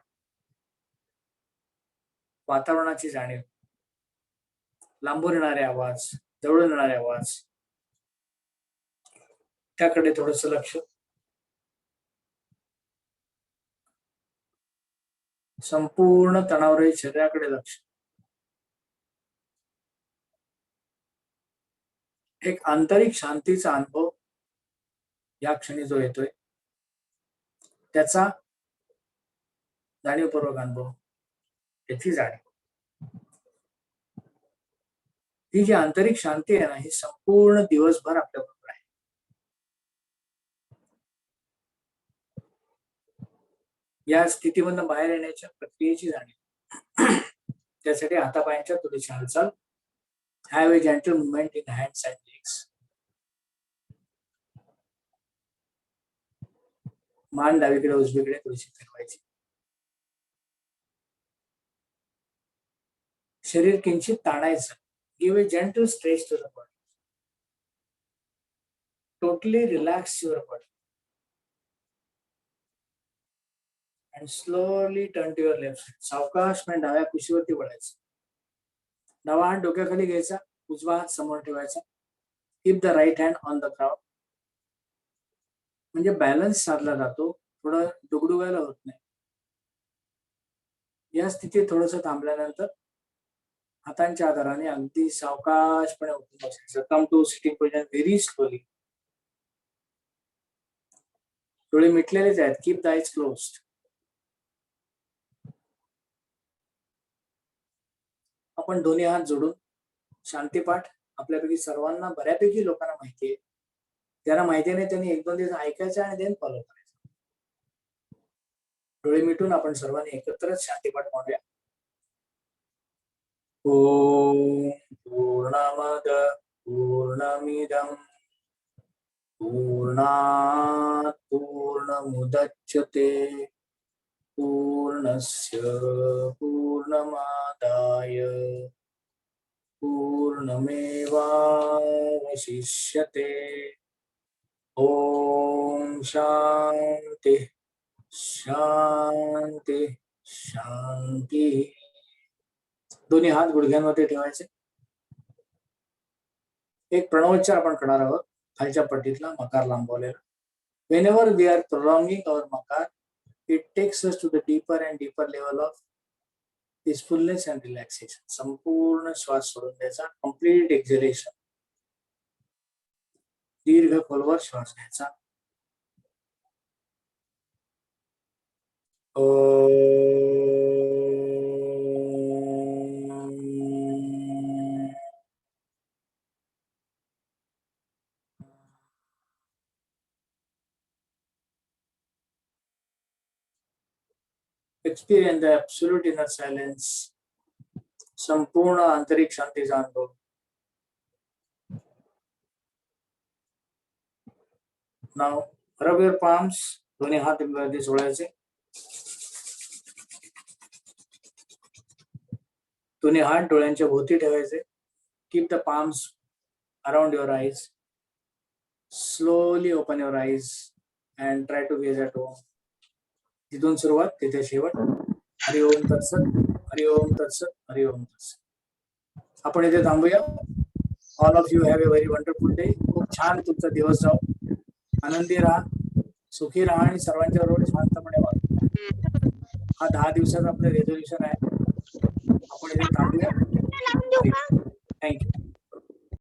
वातावरणाची जाणीव. लांबून येणारे आवाज, जवळून येणारे आवाज, त्याकडे थोडस लक्ष. संपूर्ण तणावरहित शरीराकडे लक्ष. एक आंतरिक शांतीचा अनुभव या क्षणी जो येतोय त्याचा जाणीवपूर्वक अनुभव, त्याची जाणीव. ही जी आंतरिक शांती आहे ना, ही संपूर्ण दिवसभर आपल्या बरोबर आहे. या स्थितीमधून बाहेर येण्याच्या प्रक्रियेची जाणीव. त्यासाठी हातापायांच्या थोडीशी हालचाल. Have a gentle movement in hands and legs. मान डावीकडे उजवीकडे थोडीशी फिरवायची. शरीर किंचित ताणायचं. Give a gentle stretch to the body. Totally relax your body. And slowly turn to your left side. सावकाशपणे डाव्या कुशीवरती वळायचं. डावा हात डोक्याखाली घ्यायचा, उजवा हात समोर ठेवायचा. Keep the right hand on the ground. म्हणजे बॅलन्स साधला जातो, थोडं डुगडुगायला होत नाही. या स्थितीत थोडस थांबल्यानंतर हातांच्या आधाराने अगदी सावकाशपणे उठून बसायचं. Come to sitting position very slowly. डोळे मिटलेलेच आहेत. Keep the eyes closed. आपण दोन्ही हात जोडून शांतीपाठ आपल्यापैकी सर्वांना, बऱ्यापैकी लोकांना माहिती आहे. ज्यांना माहिती नाही त्यांनी एक दोन दिवस ऐकायचं आणि देन फॉलो करायचं. डोळे मिटून आपण सर्वांनी एकत्रच शांतीपाठ म्हणूया. ओम पूर्णमद पूर्णमिदं पूर्णात् पूर्णमुदच्यते पूर्णस्य पूर्णमादाय पूर्णमेवावशिष्यते. ओम शांती शांती शांती. दोन्ही हात गुडघ्यांमध्ये ठेवायचे. एक प्रणवोच्चार आपण करणार आहोत खालच्या पट्टीतला मकार लांबवलेला. Whenever we are prolonging our makar, it takes us to the deeper and deeper level of peacefulness and relaxation. संपूर्ण श्वास सोडून द्यायचा, complete exhalation. दीर्घ खोलवर श्वास घ्यायचा. Experience the absolute inner silence. संपूर्ण आंतरिक शांतीचा अनुभव. Now rub your palms. दोन्ही हात वरती सोडायचे. दोन्ही हात डोळ्यांच्या भोवती ठेवायचे. Keep the palms around your eyes. Slowly open your eyes and try to gaze at home. तिथून सुरुवात तिथे शेवट. हरि ओम तत्सत, हरि ओम तत्सत, हरि ओम तत्सत. आपण इथे थांबूया. All of you have a very wonderful day. खूप छान तुमचा दिवस जाओ. आनंदी राहा, सुखी राहा आणि सर्वांच्या बरोबर शांतपणे वागा. हा 10 दिवसाचा आपलं रेझोल्युशन आहे. आपण इथे थांबूया.